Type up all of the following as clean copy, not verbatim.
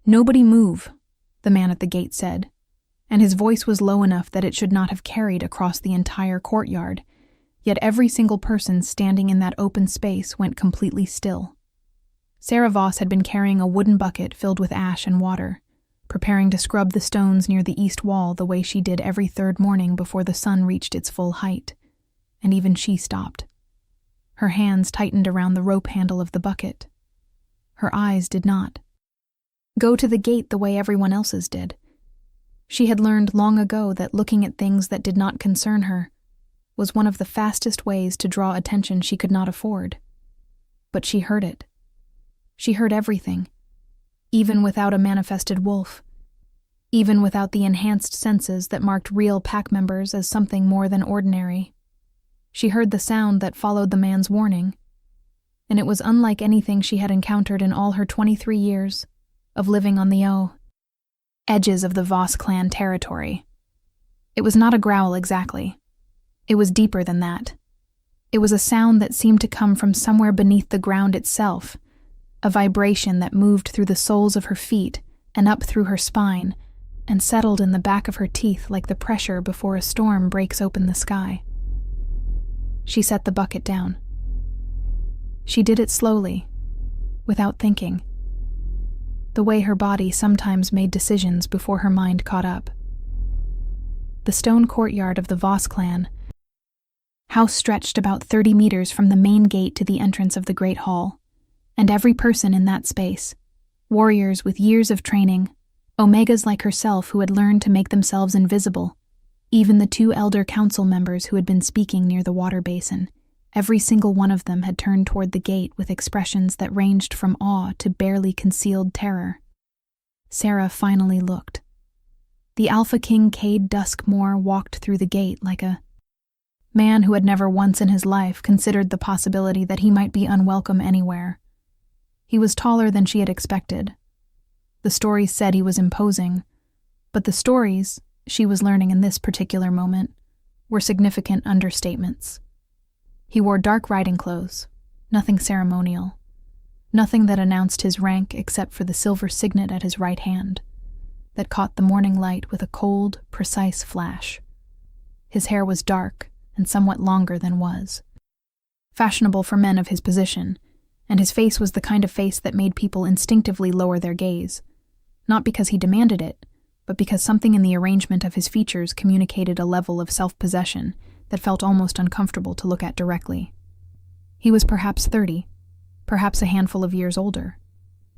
"Nobody move," the man at the gate said, and his voice was low enough that it should not have carried across the entire courtyard, yet every single person standing in that open space went completely still. Sarah Voss had been carrying a wooden bucket filled with ash and water, preparing to scrub the stones near the east wall the way she did every third morning before the sun reached its full height, and even she stopped. Her hands tightened around the rope handle of the bucket. Her eyes did not go to the gate the way everyone else's did. She had learned long ago that looking at things that did not concern her was one of the fastest ways to draw attention she could not afford. But she heard it. She heard everything, even without a manifested wolf, even without the enhanced senses that marked real pack members as something more than ordinary. She heard the sound that followed the man's warning, and it was unlike anything she had encountered in all her 23 years of living on the edges of the Voss clan territory. It was not a growl exactly. It was deeper than that. It was a sound that seemed to come from somewhere beneath the ground itself, a vibration that moved through the soles of her feet and up through her spine and settled in the back of her teeth like the pressure before a storm breaks open the sky. She set the bucket down. She did it slowly, without thinking, the way her body sometimes made decisions before her mind caught up. The stone courtyard of the Voss clan house stretched about 30 meters from the main gate to the entrance of the Great Hall, and every person in that space, warriors with years of training, Omegas like herself who had learned to make themselves invisible, even the 2 elder council members who had been speaking near the water basin, every single one of them had turned toward the gate with expressions that ranged from awe to barely concealed terror. Sarah finally looked. The Alpha King Cade Duskmore walked through the gate like a man who had never once in his life considered the possibility that he might be unwelcome anywhere. He was taller than she had expected. The stories said he was imposing, but the stories, she was learning in this particular moment, were significant understatements. He wore dark riding clothes, nothing ceremonial, nothing that announced his rank except for the silver signet at his right hand, that caught the morning light with a cold, precise flash. His hair was dark and somewhat longer than was fashionable for men of his position, and his face was the kind of face that made people instinctively lower their gaze, not because he demanded it, but because something in the arrangement of his features communicated a level of self-possession that felt almost uncomfortable to look at directly. He was perhaps 30, perhaps a handful of years older,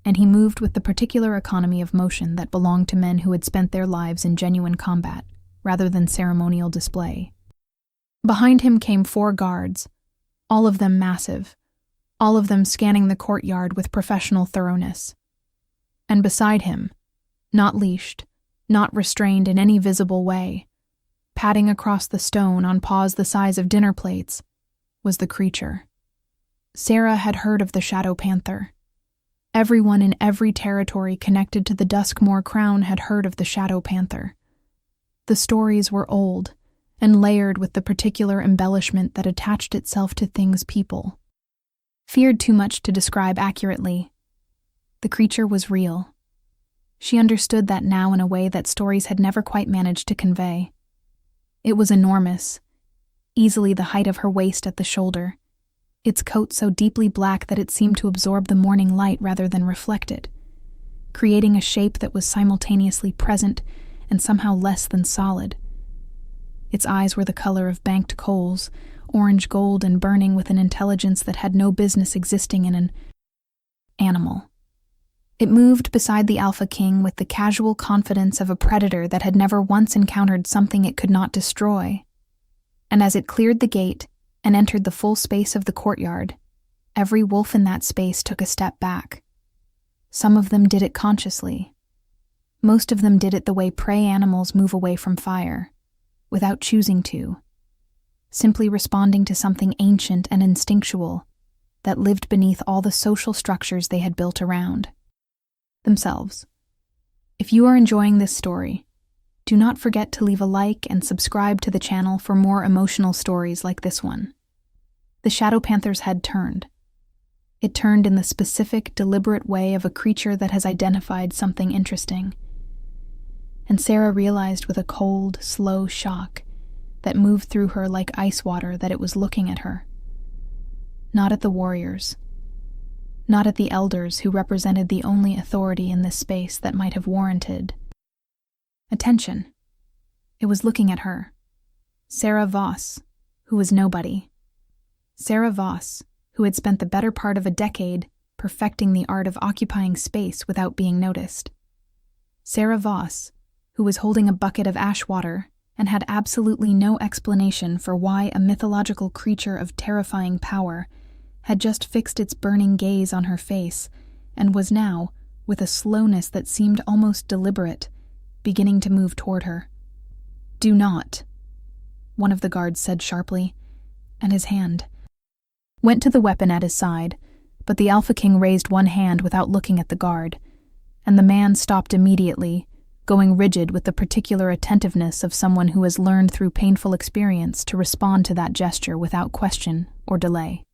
and he moved with the particular economy of motion that belonged to men who had spent their lives in genuine combat, rather than ceremonial display. Behind him came 4 guards, all of them massive, all of them scanning the courtyard with professional thoroughness. And beside him, not leashed, not restrained in any visible way, padding across the stone on paws the size of dinner plates, was the creature. Sarah had heard of the Shadow Panther. Everyone in every territory connected to the Duskmore crown had heard of the Shadow Panther. The stories were old and layered with the particular embellishment that attached itself to things people feared too much to describe accurately. The creature was real. She understood that now in a way that stories had never quite managed to convey. It was enormous, easily the height of her waist at the shoulder, its coat so deeply black that it seemed to absorb the morning light rather than reflect it, creating a shape that was simultaneously present and somehow less than solid. Its eyes were the color of banked coals, orange gold and burning with an intelligence that had no business existing in an animal. It moved beside the Alpha King with the casual confidence of a predator that had never once encountered something it could not destroy. And as it cleared the gate and entered the full space of the courtyard, every wolf in that space took a step back. Some of them did it consciously. Most of them did it the way prey animals move away from fire, without choosing to, simply responding to something ancient and instinctual that lived beneath all the social structures they had built around themselves. If you are enjoying this story, do not forget to leave a like and subscribe to the channel for more emotional stories like this one. The Shadow Panther's head turned. It turned in the specific, deliberate way of a creature that has identified something interesting. And Sarah realized with a cold, slow shock that moved through her like ice water that it was looking at her. Not at the warriors. Not at the elders who represented the only authority in this space that might have warranted attention. It was looking at her. Sarah Voss, who was nobody. Sarah Voss, who had spent the better part of a decade perfecting the art of occupying space without being noticed. Sarah Voss, who was holding a bucket of ash water and had absolutely no explanation for why a mythological creature of terrifying power had just fixed its burning gaze on her face and was now, with a slowness that seemed almost deliberate, beginning to move toward her. "Do not," one of the guards said sharply, and his hand went to the weapon at his side, but the Alpha King raised one hand without looking at the guard, and the man stopped immediately, going rigid with the particular attentiveness of someone who has learned through painful experience to respond to that gesture without question or delay.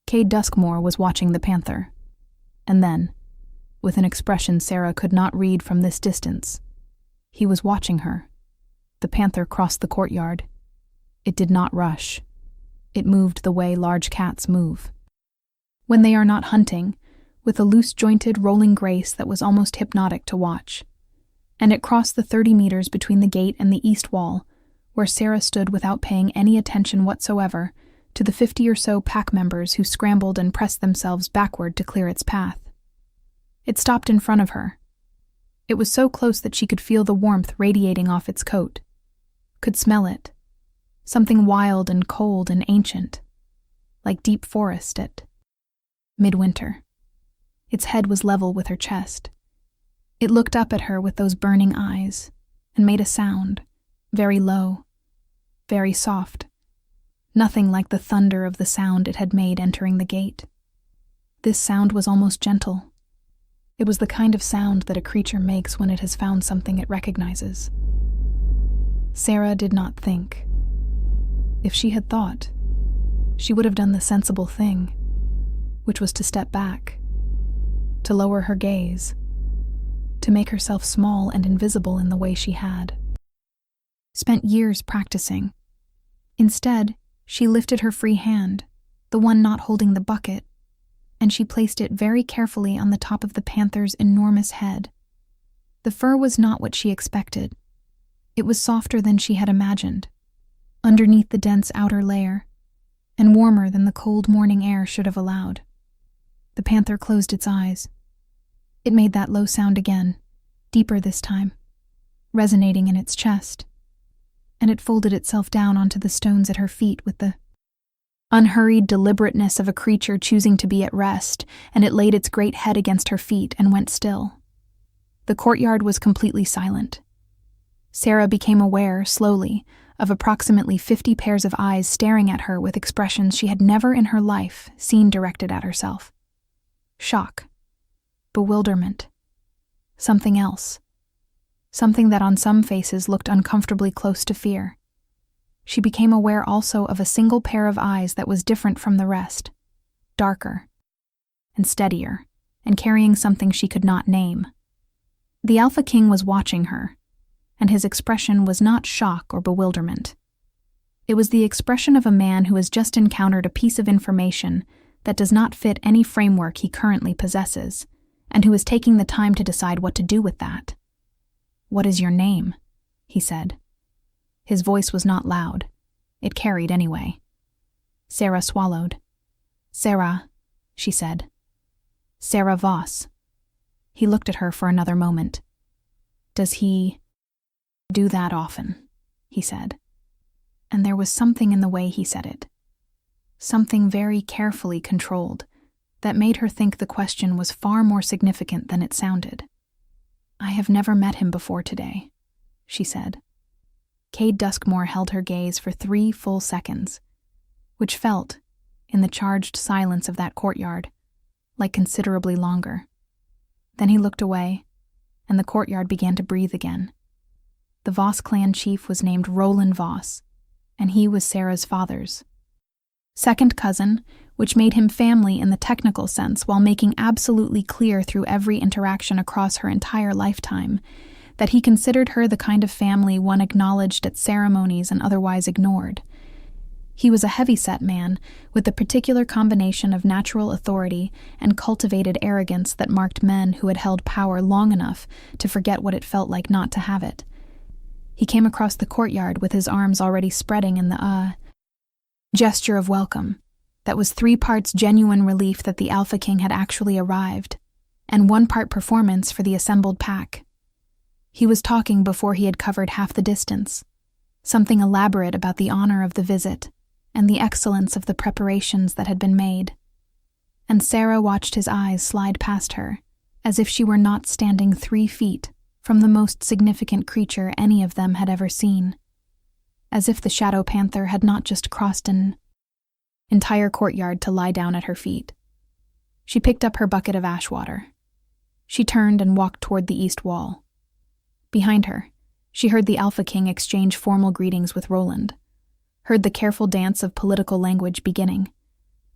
Cade Duskmore was watching the panther, and then, with an expression Sarah could not read from this distance, he was watching her. The panther crossed the courtyard. It did not rush. It moved the way large cats move. When they are not hunting, with a loose-jointed, rolling grace that was almost hypnotic to watch. And it crossed the 30 meters between the gate and the east wall, where Sarah stood without paying any attention whatsoever to the 50 or so pack members who scrambled and pressed themselves backward to clear its path. It stopped in front of her. It was so close that she could feel the warmth radiating off its coat, could smell it, something wild and cold and ancient, like deep forest at midwinter. Its head was level with her chest. It looked up at her with those burning eyes and made a sound, very low, very soft, nothing like the thunder of the sound it had made entering the gate. This sound was almost gentle. It was the kind of sound that a creature makes when it has found something it recognizes. Sarah did not think. If she had thought, she would have done the sensible thing, which was to step back, to lower her gaze, to make herself small and invisible in the way she had spent years practicing. Instead, she lifted her free hand, the one not holding the bucket, and she placed it very carefully on the top of the panther's enormous head. The fur was not what she expected. It was softer than she had imagined, underneath the dense outer layer, and warmer than the cold morning air should have allowed. The panther closed its eyes. It made that low sound again, deeper this time, resonating in its chest, and it folded itself down onto the stones at her feet with the unhurried deliberateness of a creature choosing to be at rest, and it laid its great head against her feet and went still. The courtyard was completely silent. Sarah became aware, slowly, of approximately 50 pairs of eyes staring at her with expressions she had never in her life seen directed at herself. Shock. Bewilderment. Something else. Something that on some faces looked uncomfortably close to fear. She became aware also of a single pair of eyes that was different from the rest, darker and steadier, and carrying something she could not name. The Alpha King was watching her, and his expression was not shock or bewilderment. It was the expression of a man who has just encountered a piece of information that does not fit any framework he currently possesses, and who is taking the time to decide what to do with that. "What is your name?" he said. His voice was not loud. It carried anyway. Sarah swallowed. "Sarah," she said. "Sarah Voss." He looked at her for another moment. "Does he do that often?" he said. And there was something in the way he said it, something very carefully controlled, that made her think the question was far more significant than it sounded. "I have never met him before today," she said. Cade Duskmore held her gaze for 3 full seconds, which felt, in the charged silence of that courtyard, like considerably longer. Then he looked away, and the courtyard began to breathe again. The Voss clan chief was named Roland Voss, and he was Sarah's father's second cousin, which made him family in the technical sense while making absolutely clear through every interaction across her entire lifetime that he considered her the kind of family one acknowledged at ceremonies and otherwise ignored. He was a heavy-set man with the particular combination of natural authority and cultivated arrogance that marked men who had held power long enough to forget what it felt like not to have it. He came across the courtyard with his arms already spreading in the gesture of welcome that was 3 parts genuine relief that the Alpha King had actually arrived, and 1 part performance for the assembled pack. He was talking before he had covered half the distance, something elaborate about the honor of the visit and the excellence of the preparations that had been made. And Sarah watched his eyes slide past her, as if she were not standing 3 feet from the most significant creature any of them had ever seen. As if the Shadow Panther had not just crossed an entire courtyard to lie down at her feet. She picked up her bucket of ash water. She turned and walked toward the east wall. Behind her, she heard the Alpha King exchange formal greetings with Roland, heard the careful dance of political language beginning,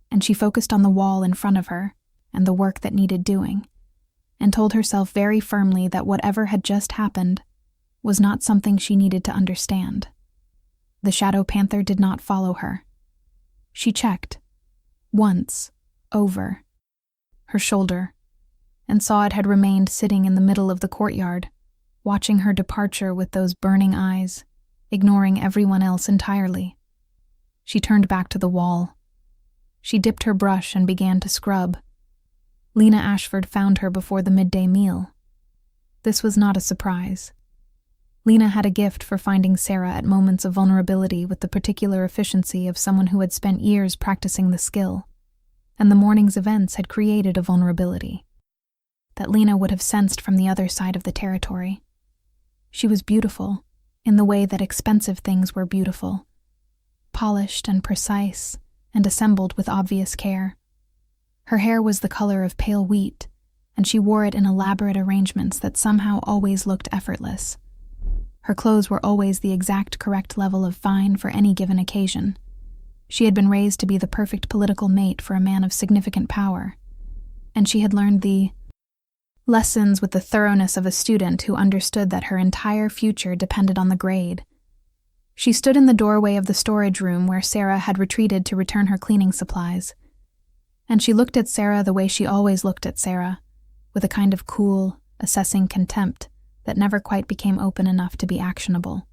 and she focused on the wall in front of her and the work that needed doing, and told herself very firmly that whatever had just happened was not something she needed to understand. The Shadow Panther did not follow her. She checked, once, over her shoulder, and saw it had remained sitting in the middle of the courtyard, watching her departure with those burning eyes, ignoring everyone else entirely. She turned back to the wall. She dipped her brush and began to scrub. Lena Ashford found her before the midday meal. This was not a surprise. Lena had a gift for finding Sarah at moments of vulnerability with the particular efficiency of someone who had spent years practicing the skill, and the morning's events had created a vulnerability that Lena would have sensed from the other side of the territory. She was beautiful, in the way that expensive things were beautiful, polished and precise, and assembled with obvious care. Her hair was the color of pale wheat, and she wore it in elaborate arrangements that somehow always looked effortless. Her clothes were always the exact correct level of fine for any given occasion. She had been raised to be the perfect political mate for a man of significant power, and she had learned the lessons with the thoroughness of a student who understood that her entire future depended on the grade. She stood in the doorway of the storage room where Sarah had retreated to return her cleaning supplies, and she looked at Sarah the way she always looked at Sarah, with a kind of cool, assessing contempt that never quite became open enough to be actionable.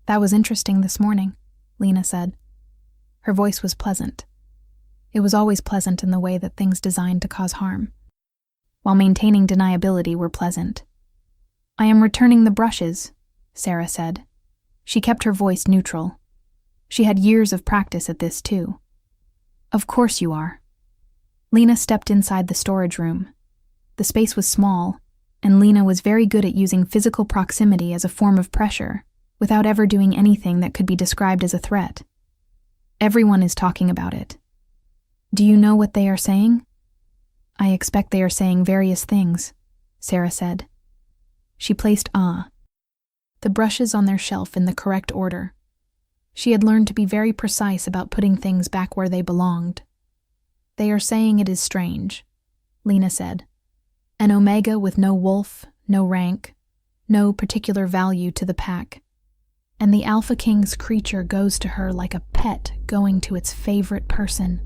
"That was interesting this morning," Lena said. Her voice was pleasant. It was always pleasant in the way that things designed to cause harm, while maintaining deniability were pleasant. "I am returning the brushes," Sarah said. She kept her voice neutral. She had years of practice at this, too. "Of course you are." Lena stepped inside the storage room. The space was small, and Lena was very good at using physical proximity as a form of pressure, without ever doing anything that could be described as a threat. "Everyone is talking about it. Do you know what they are saying?" "I expect they are saying various things," Sarah said. She placed the brushes on their shelf in the correct order. She had learned to be very precise about putting things back where they belonged. "They are saying it is strange," Lena said. "An omega with no wolf, no rank, no particular value to the pack. And the Alpha King's creature goes to her like a pet going to its favorite person."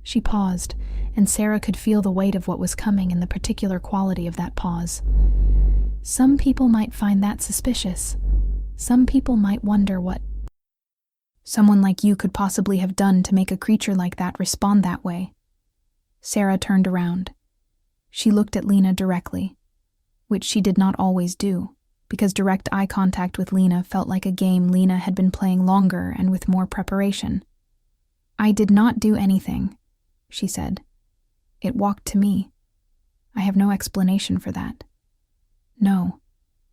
She paused, and Sarah could feel the weight of what was coming in the particular quality of that pause. Some people might find that suspicious. Some people might wonder what someone like you could possibly have done to make a creature like that respond that way. Sarah turned around. She looked at Lena directly, which she did not always do, because direct eye contact with Lena felt like a game Lena had been playing longer and with more preparation. "I did not do anything," she said. "It walked to me. I have no explanation for that." "No,"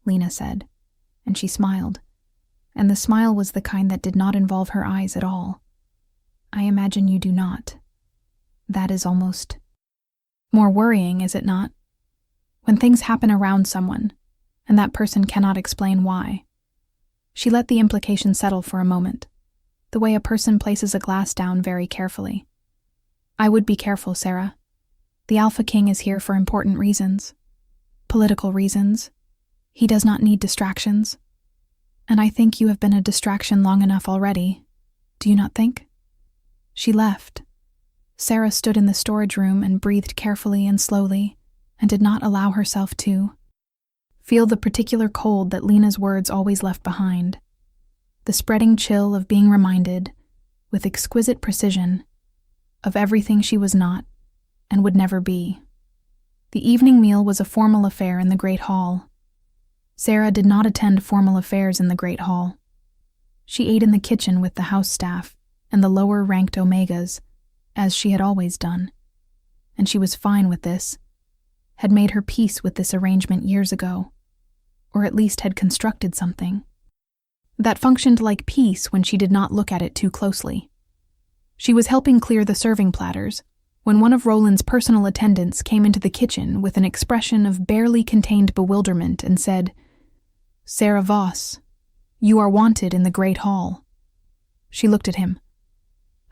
Lena said, and she smiled, and the smile was the kind that did not involve her eyes at all. "I imagine you do not. That is almost more worrying, is it not? When things happen around someone, and that person cannot explain why." She let the implication settle for a moment, the way a person places a glass down very carefully. I would be careful, Sarah. The Alpha King is here for important reasons. Political reasons. He does not need distractions. And I think you have been a distraction long enough already. Do you not think? She left. Sarah stood in the storage room and breathed carefully and slowly, and did not allow herself to feel the particular cold that Lena's words always left behind. The spreading chill of being reminded, with exquisite precision, of everything she was not and would never be. The evening meal was a formal affair in the Great Hall. Sarah did not attend formal affairs in the Great Hall. She ate in the kitchen with the house staff and the lower-ranked Omegas, as she had always done. And she was fine with this, had made her peace with this arrangement years ago, or at least had constructed something that functioned like peace when she did not look at it too closely. She was helping clear the serving platters when one of Roland's personal attendants came into the kitchen with an expression of barely contained bewilderment and said, "Sarah Voss, you are wanted in the Great Hall." She looked at him.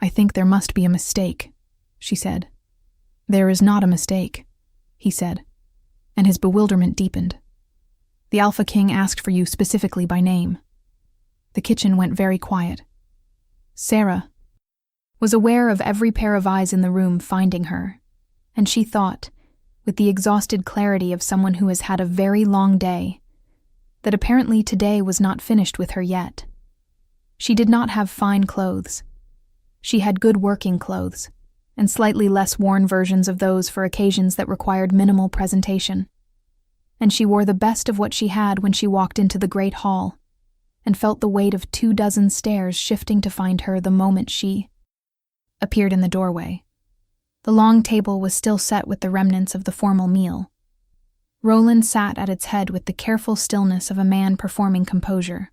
"I think there must be a mistake," she said. "There is not a mistake," he said, and his bewilderment deepened. "The Alpha King asked for you specifically by name." The kitchen went very quiet. Sarah was aware of every pair of eyes in the room finding her, and she thought, with the exhausted clarity of someone who has had a very long day, that apparently today was not finished with her yet. She did not have fine clothes. She had good working clothes, and slightly less worn versions of those for occasions that required minimal presentation. And she wore the best of what she had when she walked into the Great Hall, and felt the weight of 24 stares shifting to find her the moment she appeared in the doorway. The long table was still set with the remnants of the formal meal. Roland sat at its head with the careful stillness of a man performing composure.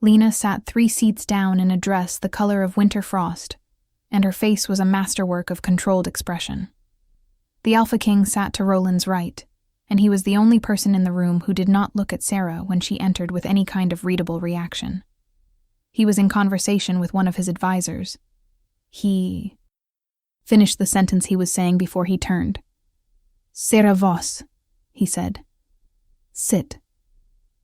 Lena sat 3 seats down in a dress the color of winter frost, and her face was a masterwork of controlled expression. The Alpha King sat to Roland's right, and he was the only person in the room who did not look at Sarah when she entered with any kind of readable reaction. He was in conversation with one of his advisors. He finished the sentence he was saying before he turned. "Sarah Voss," he said. "Sit."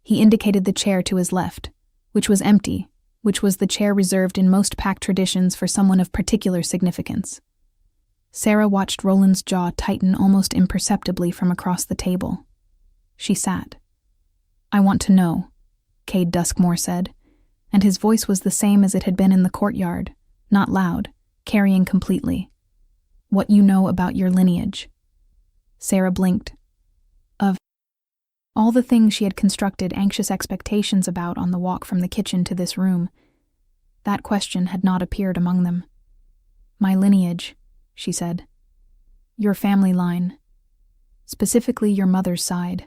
He indicated the chair to his left, which was empty, which was the chair reserved in most pack traditions for someone of particular significance. Sarah watched Roland's jaw tighten almost imperceptibly from across the table. She sat. "I want to know," Cade Duskmore said, and his voice was the same as it had been in the courtyard, not loud, carrying completely. "What you know about your lineage." Sarah blinked. Of all the things she had constructed anxious expectations about on the walk from the kitchen to this room, that question had not appeared among them. "My lineage," she said. "Your family line. Specifically your mother's side."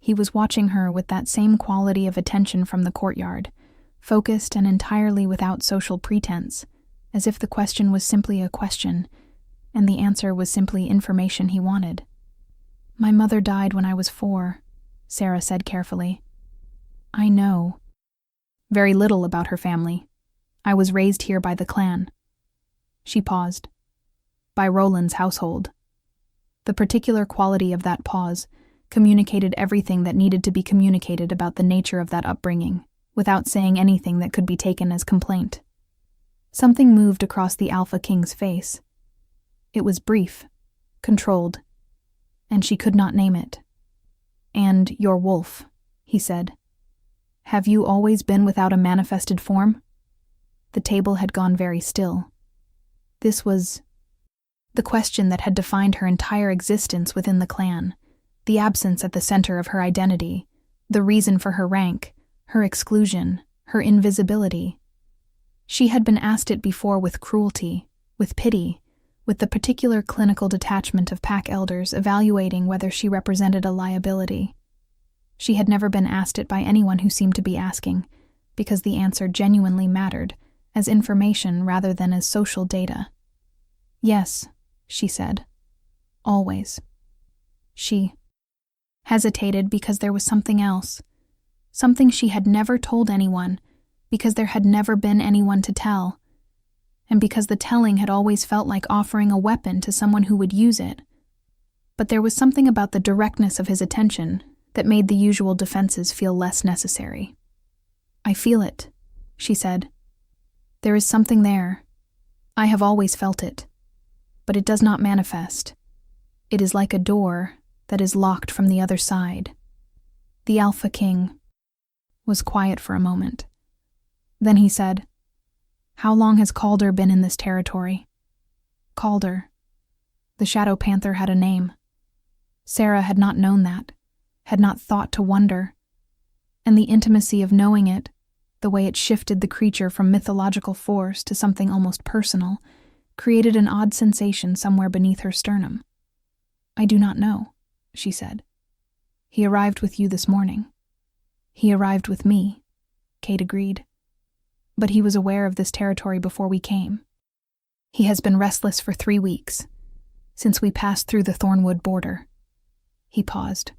He was watching her with that same quality of attention from the courtyard, focused and entirely without social pretense, as if the question was simply a question, and the answer was simply information he wanted. "My mother died when I was 4, Sarah said carefully. "I know very little about her family. I was raised here by the clan." She paused. "By Roland's household." The particular quality of that pause communicated everything that needed to be communicated about the nature of that upbringing, without saying anything that could be taken as complaint. Something moved across the Alpha King's face. It was brief, controlled, and she could not name it. "And your wolf," he said. "Have you always been without a manifested form?" The table had gone very still. This was the question that had defined her entire existence within the clan, the absence at the center of her identity, the reason for her rank, her exclusion, her invisibility. She had been asked it before with cruelty, with pity, with the particular clinical detachment of pack elders evaluating whether she represented a liability. She had never been asked it by anyone who seemed to be asking, because the answer genuinely mattered, as information rather than as social data. "Yes," she said. "Always." She hesitated because there was something else, something she had never told anyone, because there had never been anyone to tell. and because the telling had always felt like offering a weapon to someone who would use it. But there was something about the directness of his attention that made the usual defenses feel less necessary. "I feel it," she said. "There is something there. I have always felt it. But it does not manifest. It is like a door that is locked from the other side." The Alpha King was quiet for a moment. Then he said, "How long has Calder been in this territory?" Calder. The Shadow Panther had a name. Sarah had not known that, had not thought to wonder. And the intimacy of knowing it, the way it shifted the creature from mythological force to something almost personal, created an odd sensation somewhere beneath her sternum. "I do not know," she said. "He arrived with you this morning." "He arrived with me," Kate agreed. "But he was aware of this territory before we came. He has been restless for 3 weeks, since we passed through the Thornwood border." He paused.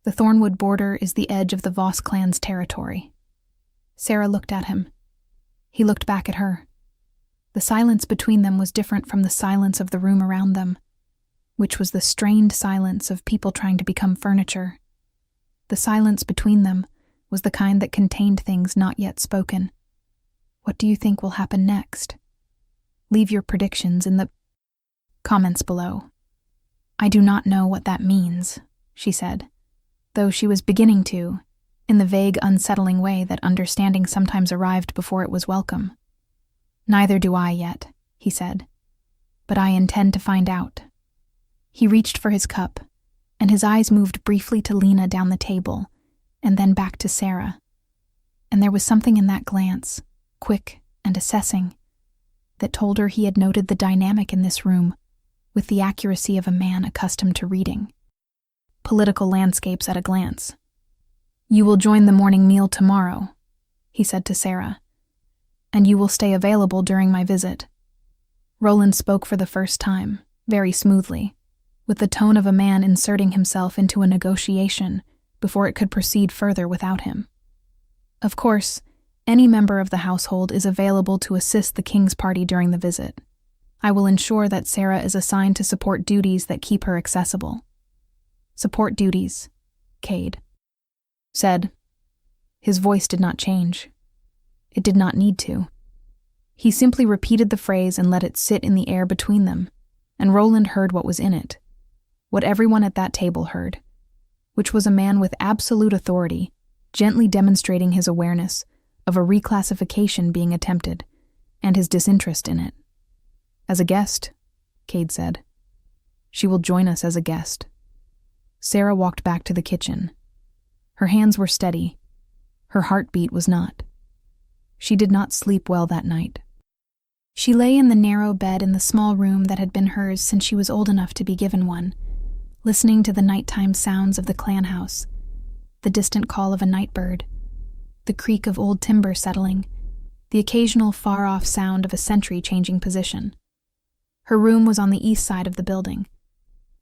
"The Thornwood border is the edge of the Voss clan's territory." Sarah looked at him. He looked back at her. The silence between them was different from the silence of the room around them, which was the strained silence of people trying to become furniture. The silence between them was the kind that contained things not yet spoken. "What do you think will happen next? Leave your predictions in the comments below." "I do not know what that means," she said, though she was beginning to, in the vague, unsettling way that understanding sometimes arrived before it was welcome. "Neither do I yet," he said, "but I intend to find out." He reached for his cup, and his eyes moved briefly to Lena down the table, and then back to Sarah. And there was something in that glance, quick and assessing, that told her he had noted the dynamic in this room with the accuracy of a man accustomed to reading political landscapes at a glance. "You will join the morning meal tomorrow," he said to Sarah, "and you will stay available during my visit." Roland spoke for the first time, very smoothly, with the tone of a man inserting himself into a negotiation before it could proceed further without him. "Of course, any member of the household is available to assist the king's party during the visit. I will ensure that Sarah is assigned to support duties that keep her accessible." "Support duties," Cade said. His voice did not change. It did not need to. He simply repeated the phrase and let it sit in the air between them, and Roland heard what was in it, what everyone at that table heard, which was a man with absolute authority, gently demonstrating his awareness of a reclassification being attempted, and his disinterest in it. "As a guest," Cade said. "She will join us as a guest." Sarah walked back to the kitchen. Her hands were steady. Her heartbeat was not. She did not sleep well that night. She lay in the narrow bed in the small room that had been hers since she was old enough to be given one, listening to the nighttime sounds of the clan house, the distant call of a night bird, the creak of old timber settling, the occasional far-off sound of a sentry changing position. Her room was on the east side of the building,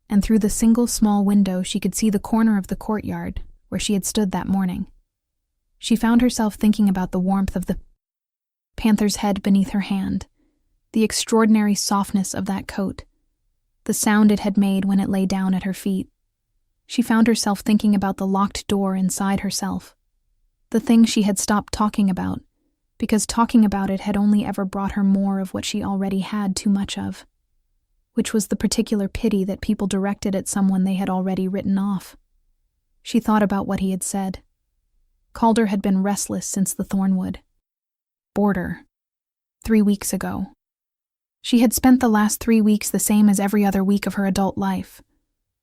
and through the single small window she could see the corner of the courtyard where she had stood that morning. She found herself thinking about the warmth of the panther's head beneath her hand, the extraordinary softness of that coat, the sound it had made when it lay down at her feet. She found herself thinking about the locked door inside herself, the thing she had stopped talking about, because talking about it had only ever brought her more of what she already had too much of, which was the particular pity that people directed at someone they had already written off. She thought about what he had said. Calder had been restless since the Thornwood border, 3 weeks ago. She had spent the last 3 weeks the same as every other week of her adult life,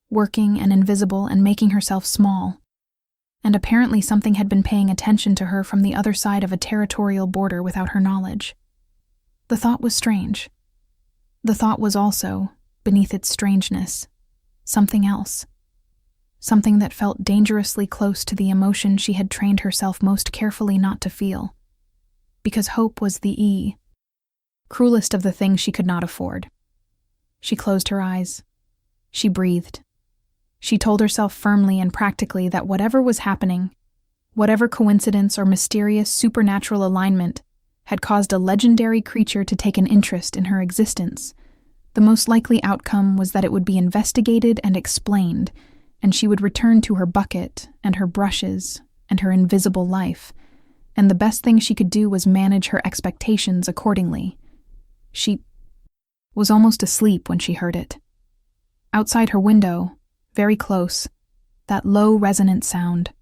working and invisible and making herself small. And apparently something had been paying attention to her from the other side of a territorial border without her knowledge. The thought was strange. The thought was also, beneath its strangeness, something else. Something that felt dangerously close to the emotion she had trained herself most carefully not to feel. Because hope was the cruelest of the things she could not afford. She closed her eyes. She breathed. She told herself firmly and practically that whatever was happening, whatever coincidence or mysterious supernatural alignment, had caused a legendary creature to take an interest in her existence, the most likely outcome was that it would be investigated and explained, and she would return to her bucket and her brushes and her invisible life, and the best thing she could do was manage her expectations accordingly. She was almost asleep when she heard it. Outside her window, very close, that low resonant sound,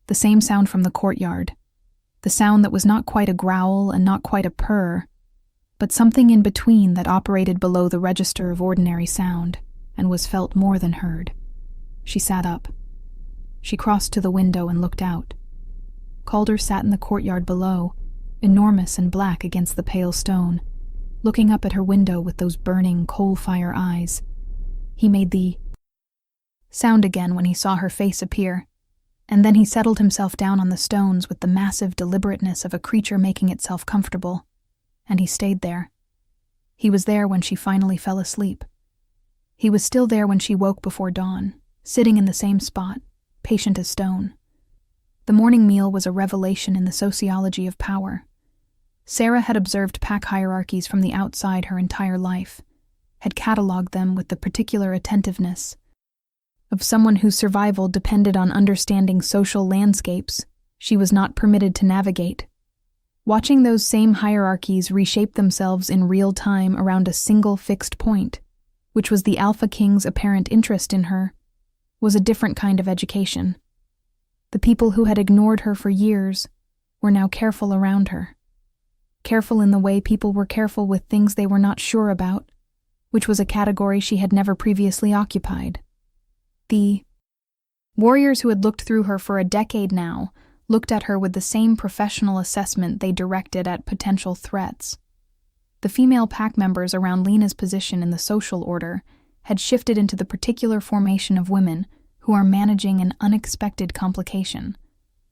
the same sound from the courtyard, the sound that was not quite a growl and not quite a purr, but something in between that operated below the register of ordinary sound and was felt more than heard. She sat up. She crossed to the window and looked out. Calder sat in the courtyard below, enormous and black against the pale stone, looking up at her window with those burning coal-fire eyes. He made the sound again when he saw her face appear, and then he settled himself down on the stones with the massive deliberateness of a creature making itself comfortable, and he stayed there. He was there when she finally fell asleep. He was still there when she woke before dawn, sitting in the same spot, patient as stone. The morning meal was a revelation in the sociology of power. Sarah had observed pack hierarchies from the outside her entire life, had catalogued them with the particular attentiveness of someone whose survival depended on understanding social landscapes she was not permitted to navigate. Watching those same hierarchies reshape themselves in real time around a single fixed point, which was the Alpha King's apparent interest in her, was a different kind of education. The people who had ignored her for years were now careful around her. Careful in the way people were careful with things they were not sure about, which was a category she had never previously occupied. The warriors who had looked through her for a decade now looked at her with the same professional assessment they directed at potential threats. The female pack members around Lena's position in the social order had shifted into the particular formation of women who are managing an unexpected complication,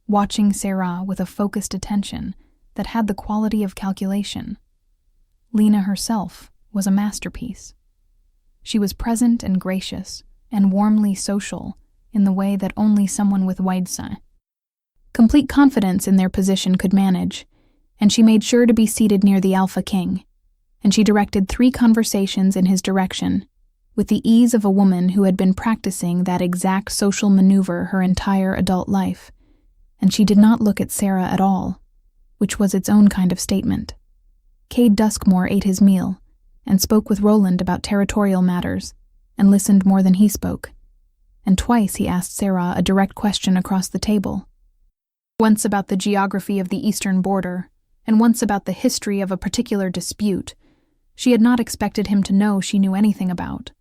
watching Sarah with a focused attention that had the quality of calculation. Lena herself was a masterpiece. She was present and gracious and warmly social in the way that only someone with complete confidence in their position could manage, and she made sure to be seated near the Alpha King, and she directed 3 conversations in his direction, with the ease of a woman who had been practicing that exact social maneuver her entire adult life, and she did not look at Sarah at all, which was its own kind of statement. Cade Duskmore ate his meal, and spoke with Roland about territorial matters, and listened more than he spoke, and twice he asked Sarah a direct question across the table. Once about the geography of the eastern border, and once about the history of a particular dispute she had not expected him to know she knew anything about.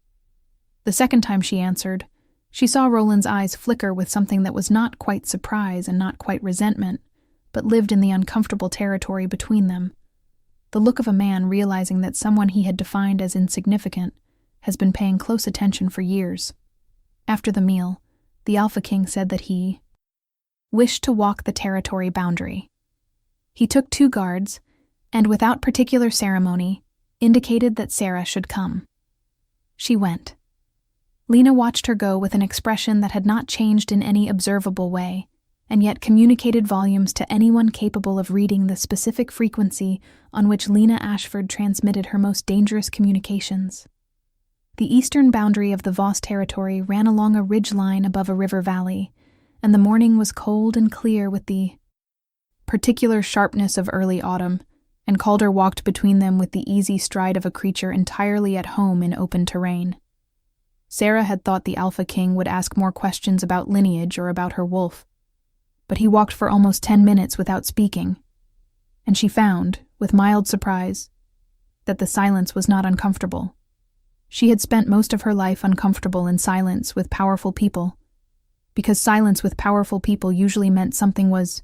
The second time she answered, she saw Roland's eyes flicker with something that was not quite surprise and not quite resentment, but lived in the uncomfortable territory between them. The look of a man realizing that someone he had defined as insignificant has been paying close attention for years. After the meal, the Alpha King said that he wished to walk the territory boundary. He took 2 guards, and without particular ceremony, indicated that Sarah should come. She went. Lena watched her go with an expression that had not changed in any observable way, and yet communicated volumes to anyone capable of reading the specific frequency on which Lena Ashford transmitted her most dangerous communications. The eastern boundary of the Voss territory ran along a ridge line above a river valley, and the morning was cold and clear with the particular sharpness of early autumn, and Calder walked between them with the easy stride of a creature entirely at home in open terrain. Sarah had thought the Alpha King would ask more questions about lineage or about her wolf, but he walked for almost 10 minutes without speaking, and she found, with mild surprise, that the silence was not uncomfortable. She had spent most of her life uncomfortable in silence with powerful people, because silence with powerful people usually meant something was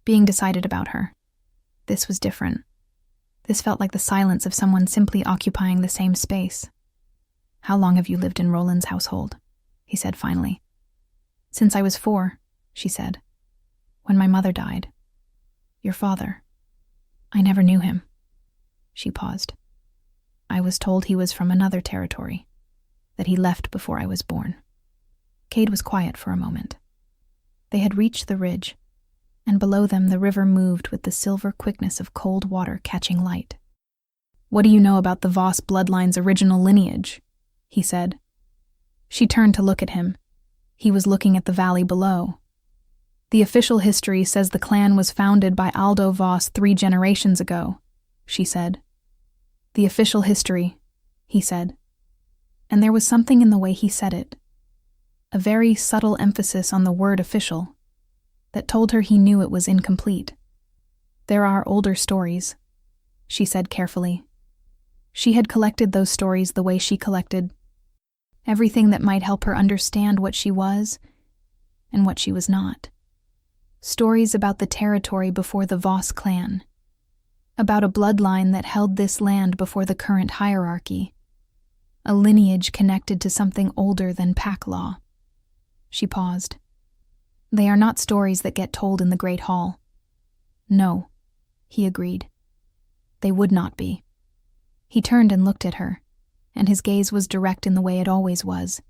being decided about her. This was different. This felt like the silence of someone simply occupying the same space. "How long have you lived in Roland's household?" he said finally. "Since I was 4, she said. "When my mother died." "Your father?" "I never knew him." She paused. "I was told he was from another territory, that he left before I was born." Cade was quiet for a moment. They had reached the ridge, and below them the river moved with the silver quickness of cold water catching light. "What do you know about the Voss bloodline's original lineage?" he said. She turned to look at him. He was looking at the valley below. "The official history says the clan was founded by Aldo Voss 3 generations ago," she said. "The official history," he said. And there was something in the way he said it, a very subtle emphasis on the word official, that told her he knew it was incomplete. "There are older stories," she said carefully. She had collected those stories the way she collected everything that might help her understand what she was and what she was not. Stories about the territory before the Voss clan, about a bloodline that held this land before the current hierarchy, a lineage connected to something older than pack law. She paused. "They are not stories that get told in the Great Hall." "No," he agreed. "They would not be." He turned and looked at her, and his gaze was direct in the way it always was,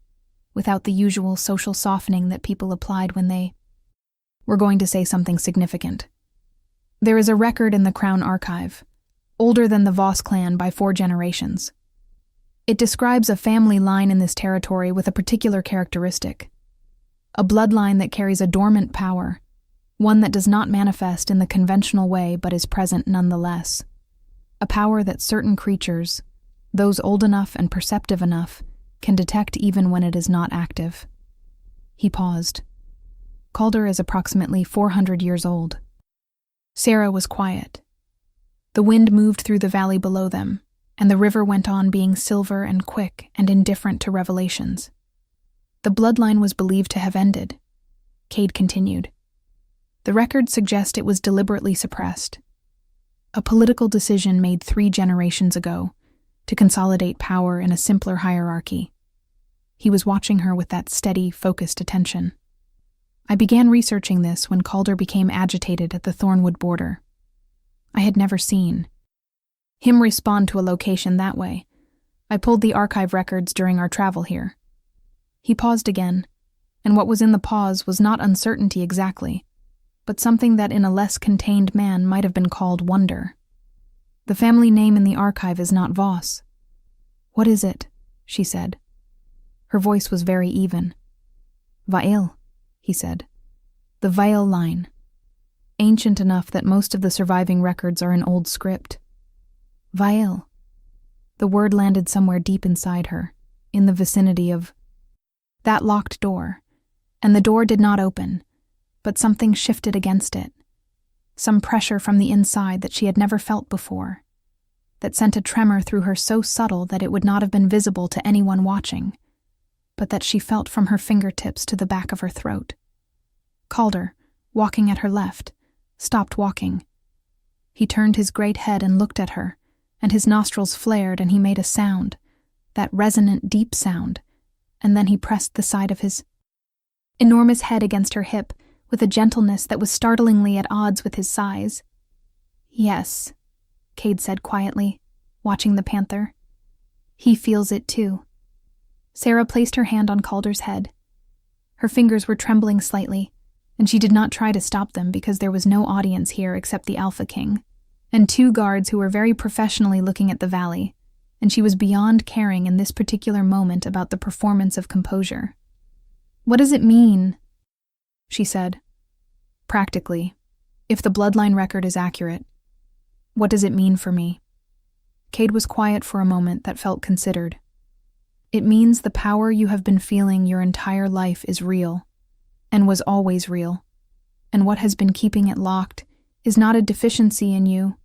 without the usual social softening that people applied when they were going to say something significant. "There is a record in the Crown Archive, older than the Voss clan by 4 generations. It describes a family line in this territory with a particular characteristic, a bloodline that carries a dormant power, one that does not manifest in the conventional way but is present nonetheless, a power that certain creatures, those old enough and perceptive enough, can detect even when it is not active." He paused. "Calder is approximately 400 years old." Sarah was quiet. The wind moved through the valley below them, and the river went on being silver and quick and indifferent to revelations. "The bloodline was believed to have ended," Cade continued. "The records suggest it was deliberately suppressed. A political decision made 3 generations ago to consolidate power in a simpler hierarchy." He was watching her with that steady, focused attention. "I began researching this when Calder became agitated at the Thornwood border. I had never seen him respond to a location that way. I pulled the archive records during our travel here." He paused again, and what was in the pause was not uncertainty exactly, but something that in a less contained man might have been called wonder. "The family name in the archive is not Voss." "What is it?" she said. Her voice was very even. "Vael," he said. "The Vael line. Ancient enough that most of the surviving records are in old script. Vael." The word landed somewhere deep inside her, in the vicinity of that locked door, and the door did not open, but something shifted against it. Some pressure from the inside that she had never felt before, that sent a tremor through her so subtle that it would not have been visible to anyone watching, but that she felt from her fingertips to the back of her throat. Calder, walking at her left, stopped walking. He turned his great head and looked at her, and his nostrils flared and he made a sound, that resonant deep sound, and then he pressed the side of his enormous head against her hip with a gentleness that was startlingly at odds with his size. "Yes," Cade said quietly, watching the panther. "He feels it too." Sarah placed her hand on Calder's head. Her fingers were trembling slightly, and she did not try to stop them because there was no audience here except the Alpha King, and 2 guards who were very professionally looking at the valley, and she was beyond caring in this particular moment about the performance of composure. "What does it mean?" she said. "Practically, if the bloodline record is accurate, what does it mean for me?" Cade was quiet for a moment that felt considered. "It means the power you have been feeling your entire life is real, and was always real, and what has been keeping it locked is not a deficiency in you,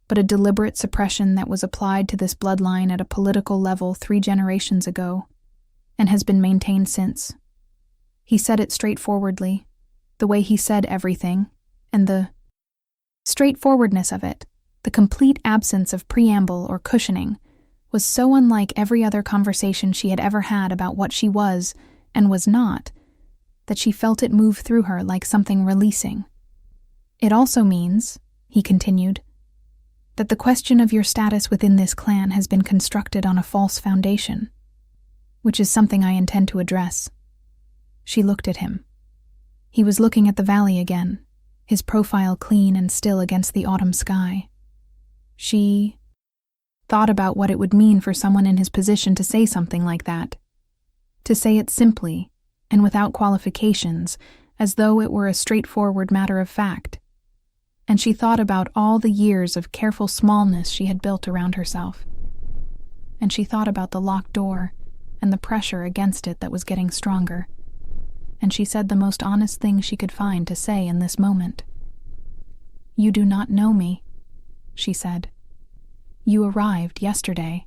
but a deliberate suppression that was applied to this bloodline at a political level 3 generations ago, and has been maintained since." He said it straightforwardly, the way he said everything, and the straightforwardness of it, the complete absence of preamble or cushioning, was so unlike every other conversation she had ever had about what she was and was not, that she felt it move through her like something releasing. "It also means," he continued, "that the question of your status within this clan has been constructed on a false foundation, which is something I intend to address." She looked at him. He was looking at the valley again, his profile clean and still against the autumn sky. She thought about what it would mean for someone in his position to say something like that. To say it simply, and without qualifications, as though it were a straightforward matter of fact. And she thought about all the years of careful smallness she had built around herself. And she thought about the locked door and the pressure against it that was getting stronger. And she said the most honest thing she could find to say in this moment. "You do not know me," she said. "You arrived yesterday.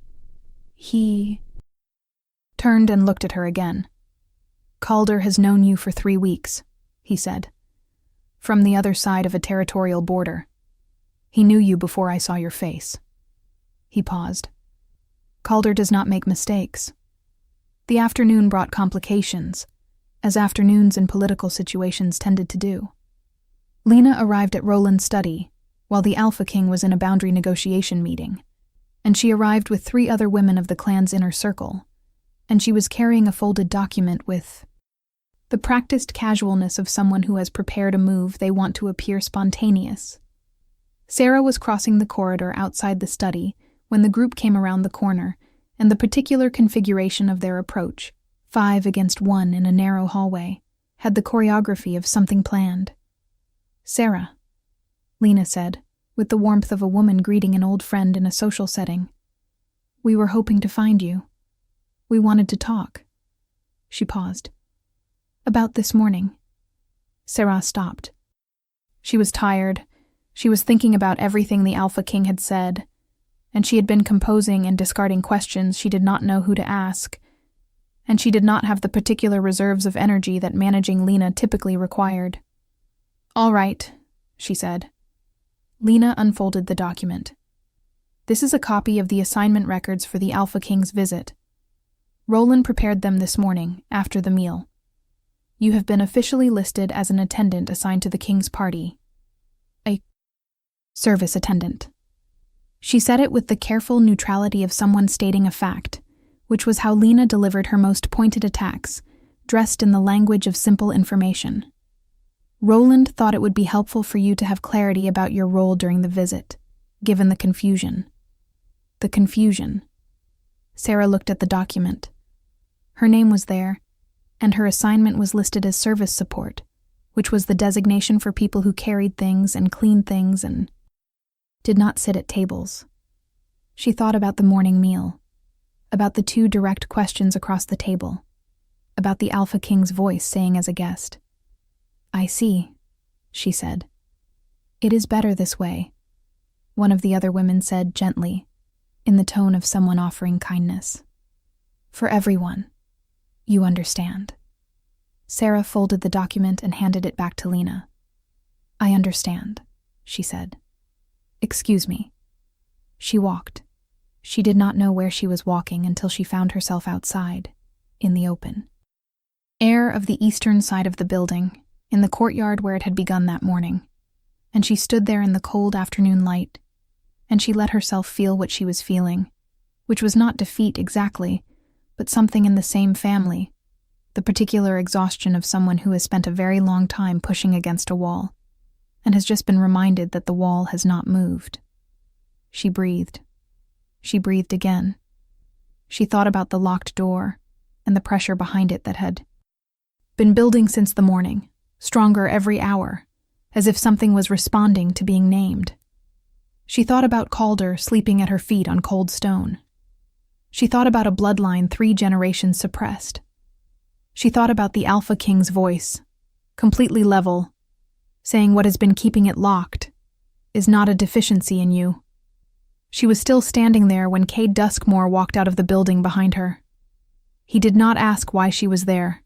He..." Turned and looked at her again. "Calder has known you for 3 weeks," he said. "From the other side of a territorial border. He knew you before I saw your face." He paused. "Calder does not make mistakes." The afternoon brought complications, as afternoons in political situations tended to do. Lena arrived at Roland's study, while the Alpha King was in a boundary negotiation meeting, and she arrived with 3 other women of the clan's inner circle, and she was carrying a folded document with the practiced casualness of someone who has prepared a move they want to appear spontaneous. Sarah was crossing the corridor outside the study when the group came around the corner, and the particular configuration of their approach, 5 against 1 in a narrow hallway, had the choreography of something planned. "Sarah," Lena said, with the warmth of a woman greeting an old friend in a social setting. "We were hoping to find you. We wanted to talk." She paused. "About this morning." Sarah stopped. She was tired. She was thinking about everything the Alpha King had said, and she had been composing and discarding questions she did not know who to ask, and she did not have the particular reserves of energy that managing Lena typically required. "All right," she said. Lena unfolded the document. "This is a copy of the assignment records for the Alpha King's visit. Roland prepared them this morning, after the meal. You have been officially listed as an attendant assigned to the King's party. A service attendant." She said it with the careful neutrality of someone stating a fact, which was how Lena delivered her most pointed attacks, dressed in the language of simple information. "Roland thought it would be helpful for you to have clarity about your role during the visit, given the confusion." The confusion. Sarah looked at the document. Her name was there, and her assignment was listed as service support, which was the designation for people who carried things and cleaned things and did not sit at tables. She thought about the morning meal, about the 2 direct questions across the table, about the Alpha King's voice saying as a guest. "I see," she said. "It is better this way," one of the other women said gently, in the tone of someone offering kindness. "For everyone. You understand." Sarah folded the document and handed it back to Lena. "I understand," she said. "Excuse me." She walked. She did not know where she was walking until she found herself outside, in the open air of the eastern side of the building, in the courtyard where it had begun that morning, and she stood there in the cold afternoon light, and she let herself feel what she was feeling, which was not defeat exactly, but something in the same family, the particular exhaustion of someone who has spent a very long time pushing against a wall, and has just been reminded that the wall has not moved. She breathed. She breathed again. She thought about the locked door and the pressure behind it that had been building since the morning, stronger every hour, as if something was responding to being named. She thought about Calder sleeping at her feet on cold stone. She thought about a bloodline 3 generations suppressed. She thought about the Alpha King's voice, completely level, saying what has been keeping it locked is not a deficiency in you. She was still standing there when Cade Duskmore walked out of the building behind her. He did not ask why she was there.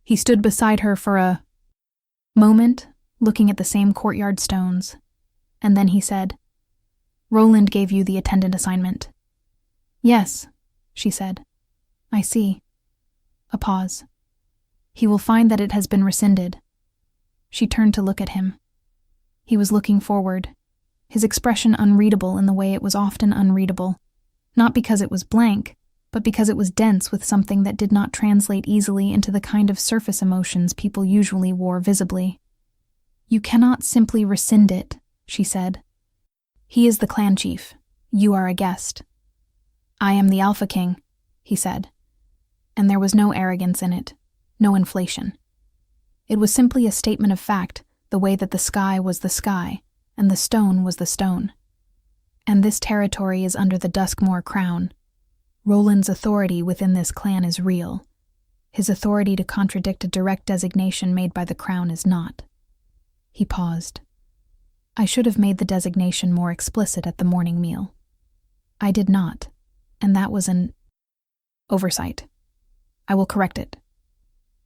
He stood beside her for a moment, looking at the same courtyard stones, and then he said, "Roland gave you the attendant assignment." "Yes," she said. "I see." A pause. "He will find that it has been rescinded." She turned to look at him. He was looking forward, his expression unreadable in the way it was often unreadable, not because it was blank, but because it was dense with something that did not translate easily into the kind of surface emotions people usually wore visibly. "You cannot simply rescind it," she said. "He is the clan chief. You are a guest." "I am the Alpha King," he said. And there was no arrogance in it, no inflation. It was simply a statement of fact, the way that the sky was the sky, and the stone was the stone. And this territory is under the Duskmoor crown. Roland's authority within this clan is real. His authority to contradict a direct designation made by the crown is not. He paused. I should have made the designation more explicit at the morning meal. I did not, and that was an oversight. I will correct it.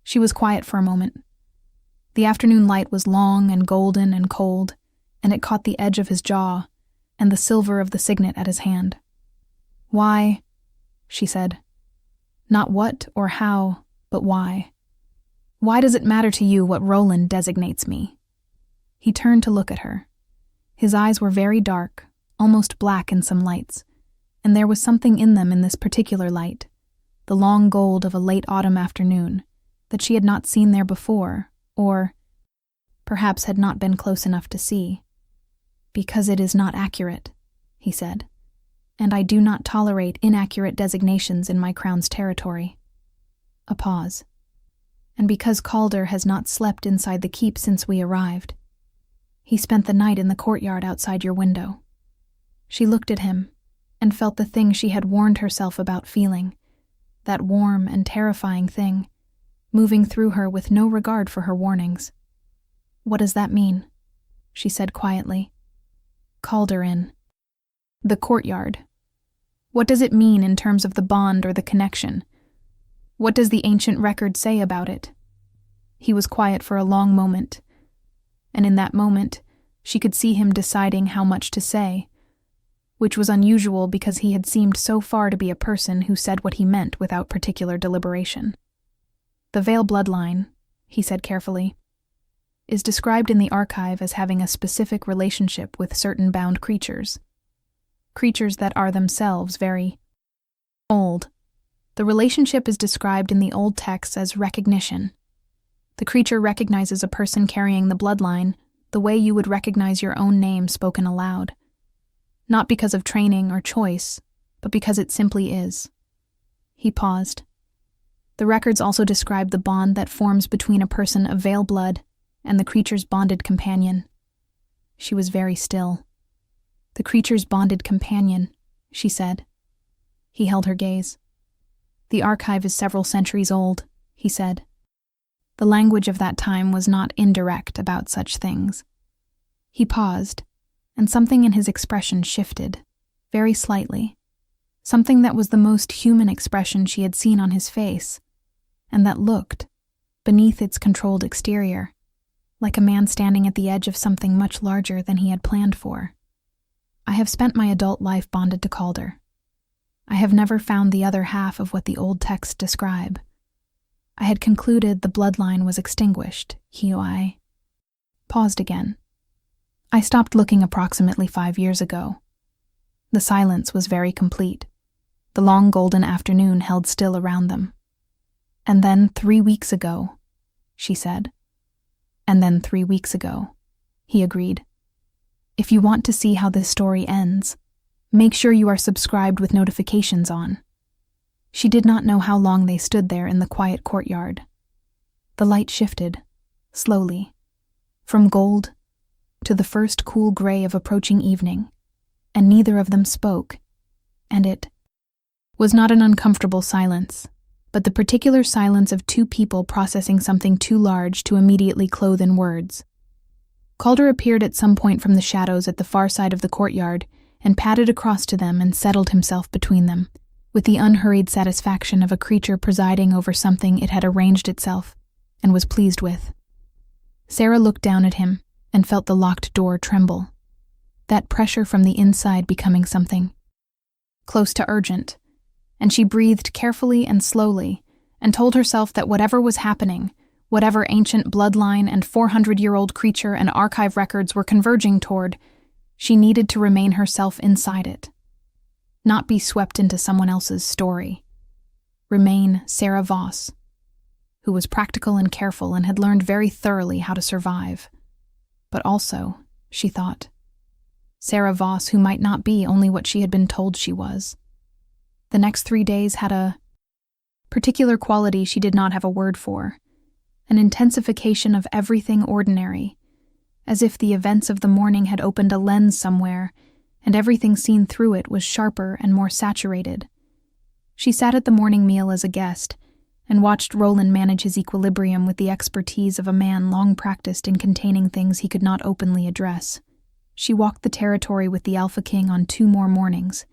She was quiet for a moment. The afternoon light was long and golden and cold, and it caught the edge of his jaw and the silver of the signet at his hand. "Why?" she said. "Not what or how, but why. Why does it matter to you what Roland designates me?" He turned to look at her. His eyes were very dark, almost black in some lights, and there was something in them in this particular light, the long gold of a late autumn afternoon, that she had not seen there before, or perhaps had not been close enough to see. "Because it is not accurate," he said, "and I do not tolerate inaccurate designations in my crown's territory." A pause. "And because Calder has not slept inside the keep since we arrived. He spent the night in the courtyard outside your window." She looked at him and felt the thing she had warned herself about feeling, that warm and terrifying thing, moving through her with no regard for her warnings. "What does that mean?" she said quietly. "Calder in the courtyard. What does it mean in terms of the bond or the connection? What does the ancient record say about it?" He was quiet for a long moment, and in that moment she could see him deciding how much to say, which was unusual because he had seemed so far to be a person who said what he meant without particular deliberation. "The Vale bloodline," he said carefully, "is described in the archive as having a specific relationship with certain bound creatures. Creatures that are themselves very old. The relationship is described in the old texts as recognition. The creature recognizes a person carrying the bloodline the way you would recognize your own name spoken aloud. Not because of training or choice, but because it simply is." He paused. The records also describe the bond that forms between a person of Vale blood and the creature's bonded companion. She was very still. "The creature's bonded companion," she said. He held her gaze. "The archive is several centuries old," he said. The language of that time was not indirect about such things. He paused, and something in his expression shifted, very slightly. Something that was the most human expression she had seen on his face, and that looked, beneath its controlled exterior, like a man standing at the edge of something much larger than he had planned for. "I have spent my adult life bonded to Calder. I have never found the other half of what the old texts describe. I had concluded the bloodline was extinguished, I paused again. "I stopped looking approximately 5 years ago." The silence was very complete. The long golden afternoon held still around them. "And then 3 weeks ago," she said. "And then 3 weeks ago," he agreed. "If you want to see how this story ends, make sure you are subscribed with notifications on." She did not know how long they stood there in the quiet courtyard. The light shifted, slowly, from gold to the first cool gray of approaching evening, and neither of them spoke, and it was not an uncomfortable silence, but the particular silence of two people processing something too large to immediately clothe in words. Calder appeared at some point from the shadows at the far side of the courtyard and padded across to them and settled himself between them, with the unhurried satisfaction of a creature presiding over something it had arranged itself and was pleased with. Sarah looked down at him and felt the locked door tremble, that pressure from the inside becoming something close to urgent, and she breathed carefully and slowly and told herself that whatever was happening, whatever ancient bloodline and 400-year-old creature and archive records were converging toward, she needed to remain herself inside it. Not be swept into someone else's story. Remain Sarah Voss, who was practical and careful and had learned very thoroughly how to survive. But also, she thought, Sarah Voss, who might not be only what she had been told she was. The next 3 days had a particular quality she did not have a word for, an intensification of everything ordinary, as if the events of the morning had opened a lens somewhere, and everything seen through it was sharper and more saturated. She sat at the morning meal as a guest, and watched Roland manage his equilibrium with the expertise of a man long practiced in containing things he could not openly address. She walked the territory with the Alpha King on 2 more mornings,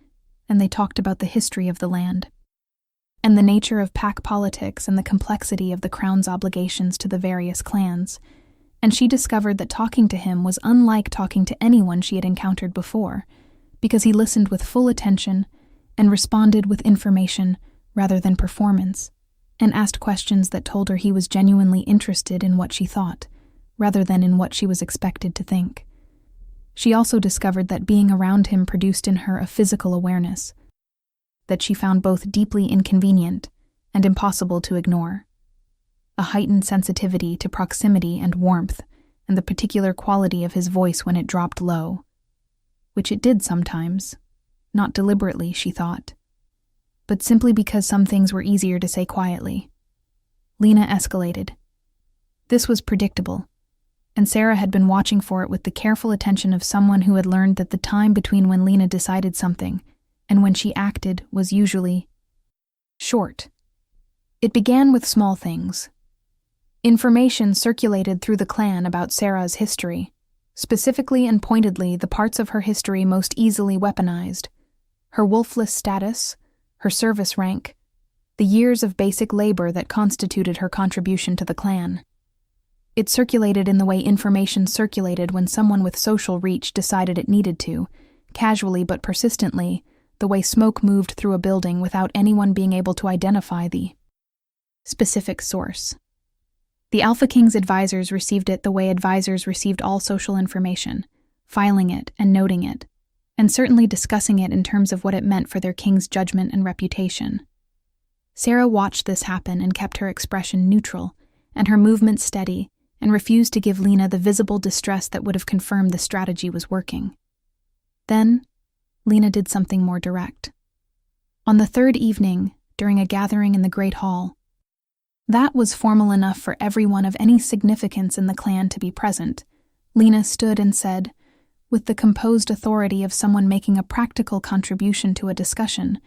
and they talked about the history of the land, and the nature of pack politics and the complexity of the crown's obligations to the various clans, and she discovered that talking to him was unlike talking to anyone she had encountered before, because he listened with full attention and responded with information rather than performance, and asked questions that told her he was genuinely interested in what she thought, rather than in what she was expected to think. She also discovered that being around him produced in her a physical awareness that she found both deeply inconvenient and impossible to ignore, a heightened sensitivity to proximity and warmth, and the particular quality of his voice when it dropped low, which it did sometimes, not deliberately, she thought, but simply because some things were easier to say quietly. Lena escalated. This was predictable, and Sarah had been watching for it with the careful attention of someone who had learned that the time between when Lena decided something and when she acted was usually short. It began with small things. Information circulated through the clan about Sarah's history, specifically and pointedly the parts of her history most easily weaponized: her wolfless status, her service rank, the years of basic labor that constituted her contribution to the clan. It circulated in the way information circulated when someone with social reach decided it needed to, casually but persistently, the way smoke moved through a building without anyone being able to identify the specific source. The Alpha King's advisors received it the way advisors received all social information, filing it and noting it, and certainly discussing it in terms of what it meant for their king's judgment and reputation. Sarah watched this happen and kept her expression neutral, and her movements steady, and refused to give Lena the visible distress that would have confirmed the strategy was working. Then, Lena did something more direct. On the 3rd evening, during a gathering in the Great Hall, that was formal enough for everyone of any significance in the clan to be present, Lena stood and said, with the composed authority of someone making a practical contribution to a discussion,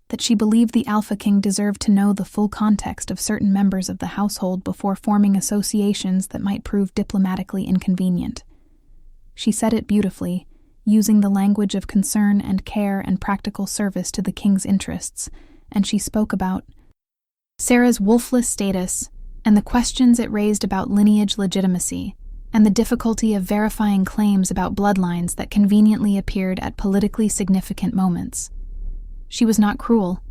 that she believed the Alpha King deserved to know the full context of certain members of the household before forming associations that might prove diplomatically inconvenient. She said it beautifully, using the language of concern and care and practical service to the king's interests, and she spoke about Sarah's wolfless status and the questions it raised about lineage legitimacy, and the difficulty of verifying claims about bloodlines that conveniently appeared at politically significant moments. She was not cruel.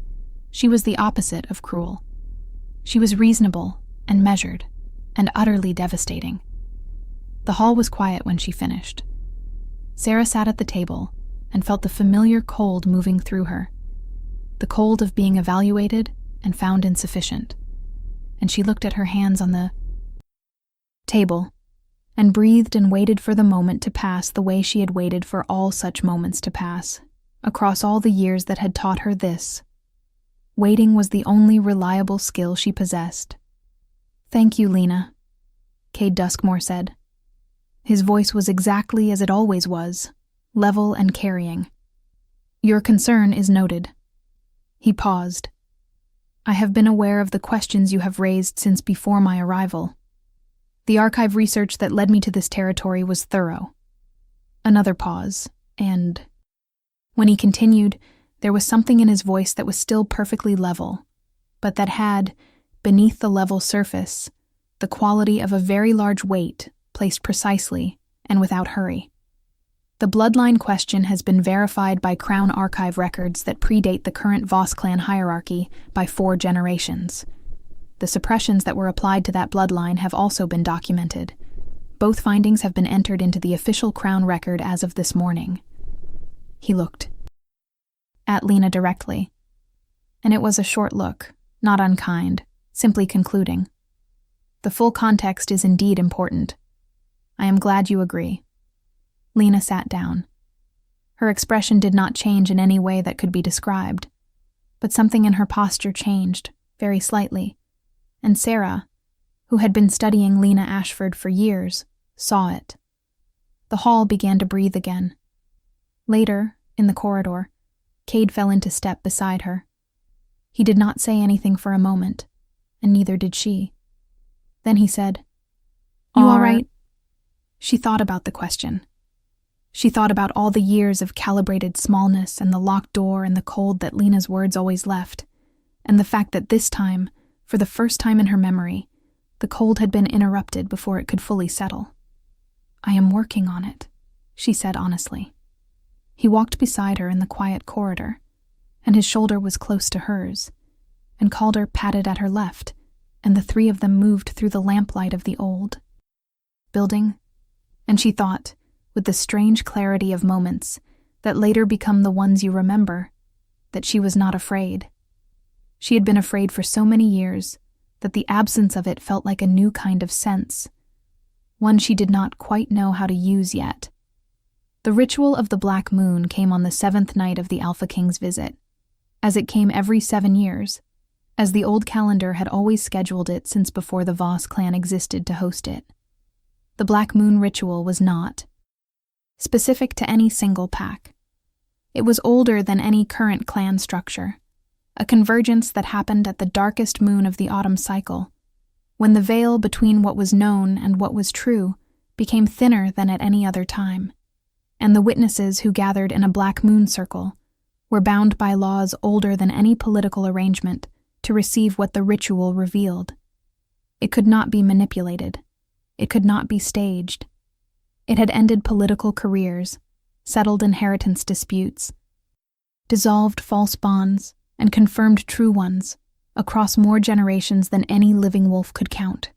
She was the opposite of cruel. She was reasonable and measured and utterly devastating. The hall was quiet when she finished. Sarah sat at the table and felt the familiar cold moving through her, the cold of being evaluated and found insufficient, and she looked at her hands on the table and breathed and waited for the moment to pass the way she had waited for all such moments to pass, across all the years that had taught her this. Waiting was the only reliable skill she possessed. "Thank you, Lena," Cade Duskmore said. His voice was exactly as it always was, level and carrying. "Your concern is noted." He paused. "I have been aware of the questions you have raised since before my arrival. The archive research that led me to this territory was thorough." Another pause, and when he continued, there was something in his voice that was still perfectly level, but that had, beneath the level surface, the quality of a very large weight placed precisely and without hurry. "The bloodline question has been verified by Crown Archive records that predate the current Voss clan hierarchy by 4 generations. The suppressions that were applied to that bloodline have also been documented. Both findings have been entered into the official Crown record as of this morning." He looked at Lena directly, and it was a short look, not unkind, simply concluding. "The full context is indeed important. I am glad you agree." Lena sat down. Her expression did not change in any way that could be described, but something in her posture changed, very slightly, and Sarah, who had been studying Lena Ashford for years, saw it. The hall began to breathe again. Later, in the corridor, Cade fell into step beside her. He did not say anything for a moment, and neither did she. Then he said, "You all right?" She thought about the question. She thought about all the years of calibrated smallness and the locked door and the cold that Lena's words always left, and the fact that this time, for the first time in her memory, the cold had been interrupted before it could fully settle. "I am working on it," she said honestly. He walked beside her in the quiet corridor, and his shoulder was close to hers, and Calder patted at her left, and the three of them moved through the lamplight of the old building, and she thought, with the strange clarity of moments that later become the ones you remember, that she was not afraid. She had been afraid for so many years that the absence of it felt like a new kind of sense, one she did not quite know how to use yet. The ritual of the Black Moon came on the 7th night of the Alpha King's visit, as it came every 7 years, as the old calendar had always scheduled it since before the Voss clan existed to host it. The Black Moon ritual was not specific to any single pack. It was older than any current clan structure, a convergence that happened at the darkest moon of the autumn cycle, when the veil between what was known and what was true became thinner than at any other time, and the witnesses who gathered in a Black Moon circle were bound by laws older than any political arrangement to receive what the ritual revealed. It could not be manipulated. It could not be staged. It had ended political careers, settled inheritance disputes, dissolved false bonds, and confirmed true ones across more generations than any living wolf could count.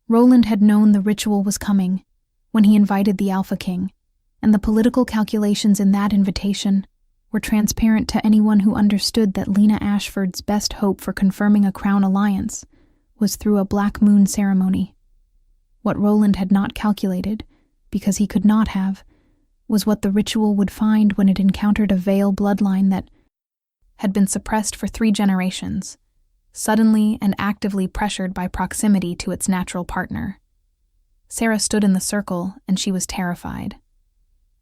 Roland had known the ritual was coming when he invited the Alpha King, and the political calculations in that invitation were transparent to anyone who understood that Lena Ashford's best hope for confirming a crown alliance was through a Black Moon ceremony. What Roland had not calculated, because he could not have, was what the ritual would find when it encountered a Vale bloodline that had been suppressed for 3 generations, suddenly and actively pressured by proximity to its natural partner. Sarah stood in the circle, and she was terrified.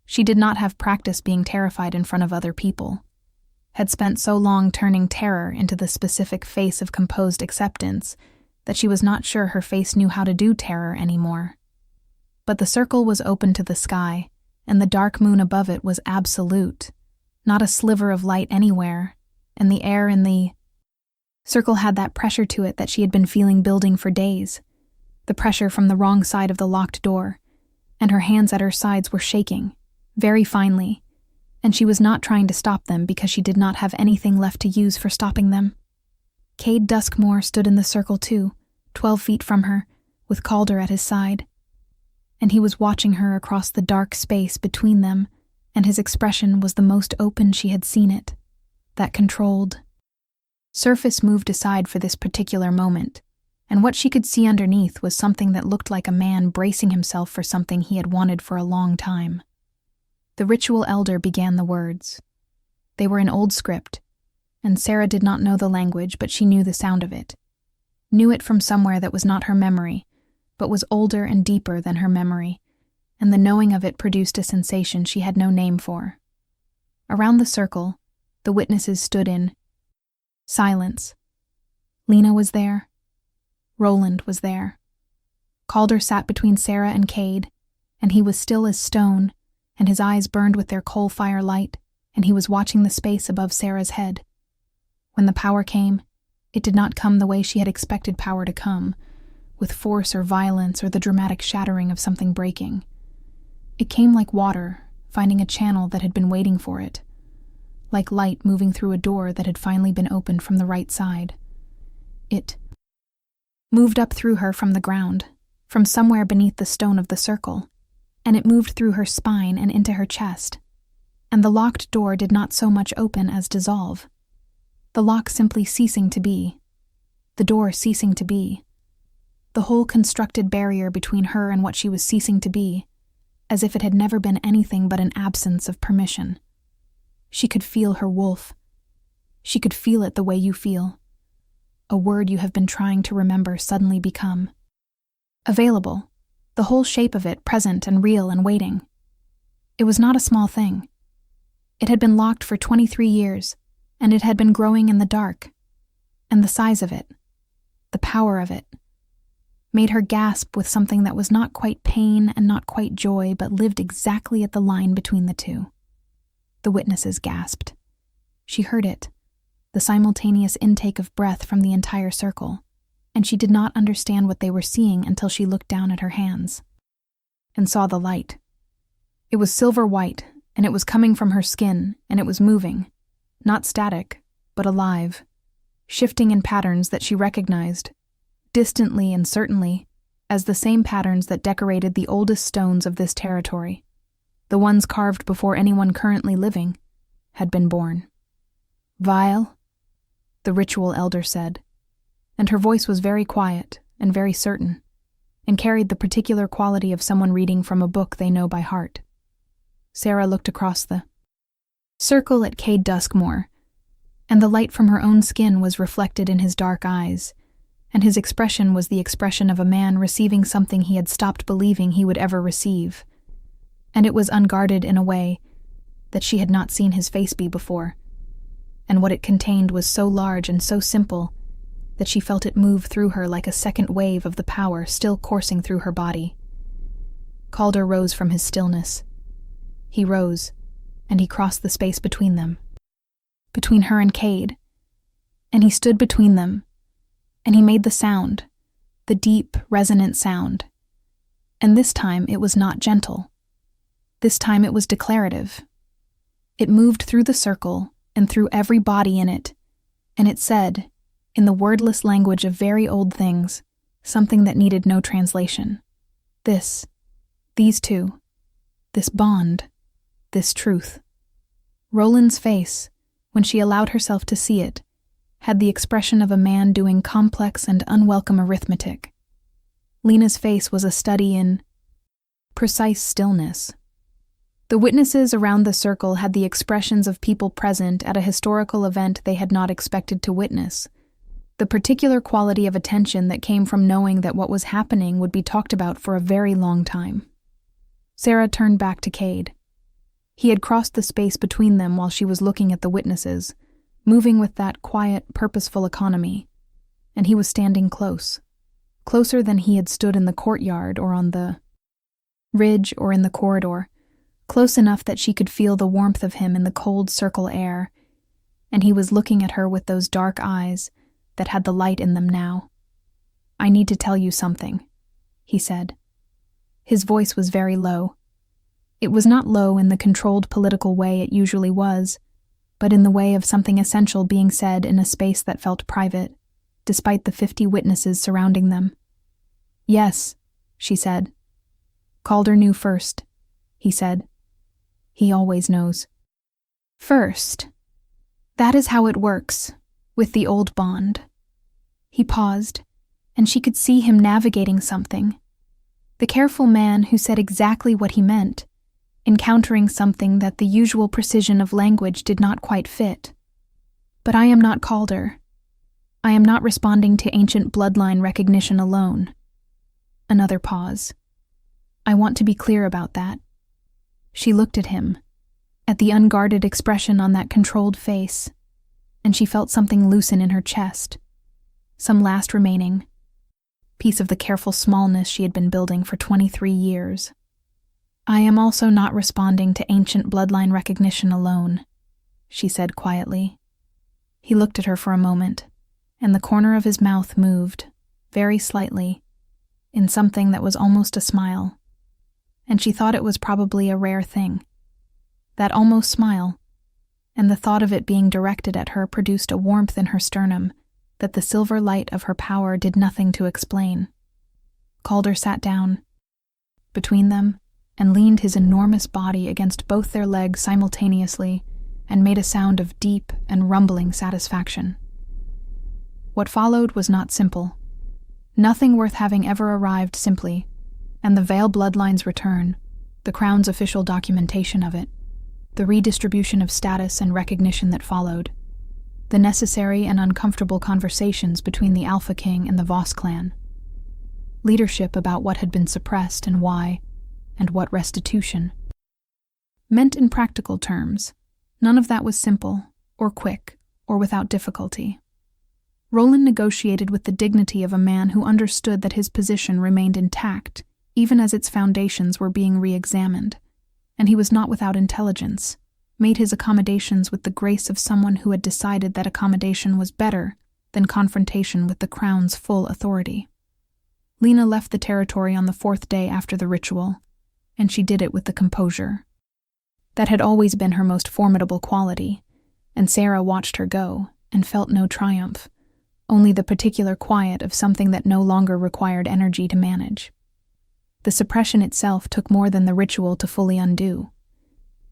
She did not have practice being terrified in front of other people, had spent so long turning terror into the specific face of composed acceptance that she was not sure her face knew how to do terror anymore. But the circle was open to the sky, and the dark moon above it was absolute, not a sliver of light anywhere, and the air in the circle had that pressure to it that she had been feeling building for days, the pressure from the wrong side of the locked door, and her hands at her sides were shaking, very finely, and she was not trying to stop them because she did not have anything left to use for stopping them. Cade Duskmore stood in the circle too, 12 feet from her, with Calder at his side, and he was watching her across the dark space between them, and his expression was the most open she had seen it, that controlled surface moved aside for this particular moment, and what she could see underneath was something that looked like a man bracing himself for something he had wanted for a long time. The ritual elder began the words. They were in old script, and Sarah did not know the language, but she knew the sound of it. Knew it from somewhere that was not her memory, but was older and deeper than her memory, and the knowing of it produced a sensation she had no name for. Around the circle, the witnesses stood in silence. Lena was there. Roland was there. Calder sat between Sarah and Cade, and he was still as stone, and his eyes burned with their coal fire light, and he was watching the space above Sarah's head. When the power came, it did not come the way she had expected power to come, with force or violence or the dramatic shattering of something breaking. It came like water, finding a channel that had been waiting for it, like light moving through a door that had finally been opened from the right side. It moved up through her from the ground, from somewhere beneath the stone of the circle, and it moved through her spine and into her chest, and the locked door did not so much open as dissolve, the lock simply ceasing to be, the door ceasing to be. the whole constructed barrier between her and what she was ceasing to be, as if it had never been anything but an absence of permission. She could feel her wolf. She could feel it the way you feel. A word you have been trying to remember suddenly become available, the whole shape of it present and real and waiting. It was not a small thing. It had been locked for 23 years, and it had been growing in the dark. And the size of it, the power of it, made her gasp with something that was not quite pain and not quite joy, but lived exactly at the line between the two. The witnesses gasped. She heard it, the simultaneous intake of breath from the entire circle, and she did not understand what they were seeing until she looked down at her hands and saw the light. It was silver white, and it was coming from her skin, and it was moving, not static, but alive, shifting in patterns that she recognized, distantly and certainly, as the same patterns that decorated the oldest stones of this territory, the ones carved before anyone currently living had been born. "Vile," the ritual elder said, and her voice was very quiet and very certain, and carried the particular quality of someone reading from a book they know by heart. Sarah looked across the circle at Cade Duskmore, and the light from her own skin was reflected in his dark eyes, and his expression was the expression of a man receiving something he had stopped believing he would ever receive, and it was unguarded in a way that she had not seen his face be before, and what it contained was so large and so simple that she felt it move through her like a second wave of the power still coursing through her body. Calder rose from his stillness. He rose, and he crossed the space between them, between her and Cade, and he stood between them, and he made the sound, the deep, resonant sound, and this time it was not gentle. This time it was declarative. It moved through the circle and through every body in it, and it said, in the wordless language of very old things, something that needed no translation. These two, this bond, this truth. Roland's face, when she allowed herself to see it, had the expression of a man doing complex and unwelcome arithmetic. Lena's face was a study in precise stillness. The witnesses around the circle had the expressions of people present at a historical event they had not expected to witness, the particular quality of attention that came from knowing that what was happening would be talked about for a very long time. Sarah turned back to Cade. He had crossed the space between them while she was looking at the witnesses, moving with that quiet, purposeful economy, and he was standing close, closer than he had stood in the courtyard or on the ridge or in the corridor, close enough that she could feel the warmth of him in the cold circle air, and he was looking at her with those dark eyes that had the light in them now. "I need to tell you something," he said. His voice was very low. It was not low in the controlled political way it usually was, but in the way of something essential being said in a space that felt private, despite the 50 witnesses surrounding them. "Yes," she said. "Calder knew first," he said. "He always knows. First. That is how it works, with the old bond." He paused, and she could see him navigating something. The careful man who said exactly what he meant, encountering something that the usual precision of language did not quite fit. "But I am not Calder. I am not responding to ancient bloodline recognition alone." Another pause. "I want to be clear about that." She looked at him, at the unguarded expression on that controlled face, and she felt something loosen in her chest, some last remaining piece of the careful smallness she had been building for 23 years. "I am also not responding to ancient bloodline recognition alone," she said quietly. He looked at her for a moment, and the corner of his mouth moved, very slightly, in something that was almost a smile, and she thought it was probably a rare thing. That almost smile, and the thought of it being directed at her produced a warmth in her sternum that the silver light of her power did nothing to explain. Calder sat down between them and leaned his enormous body against both their legs simultaneously and made a sound of deep and rumbling satisfaction. What followed was not simple. Nothing worth having ever arrived simply, and the Vale bloodline's return, the Crown's official documentation of it, the redistribution of status and recognition that followed, the necessary and uncomfortable conversations between the Alpha King and the Voss clan, leadership about what had been suppressed and why, and what restitution. Meant in practical terms, none of that was simple, or quick, or without difficulty. Roland negotiated with the dignity of a man who understood that his position remained intact, even as its foundations were being re-examined, and he was not without intelligence, made his accommodations with the grace of someone who had decided that accommodation was better than confrontation with the Crown's full authority. Lena left the territory on the 4th day after the ritual, and she did it with the composure. That had always been her most formidable quality, and Sarah watched her go and felt no triumph, only the particular quiet of something that no longer required energy to manage. The suppression itself took more than the ritual to fully undo.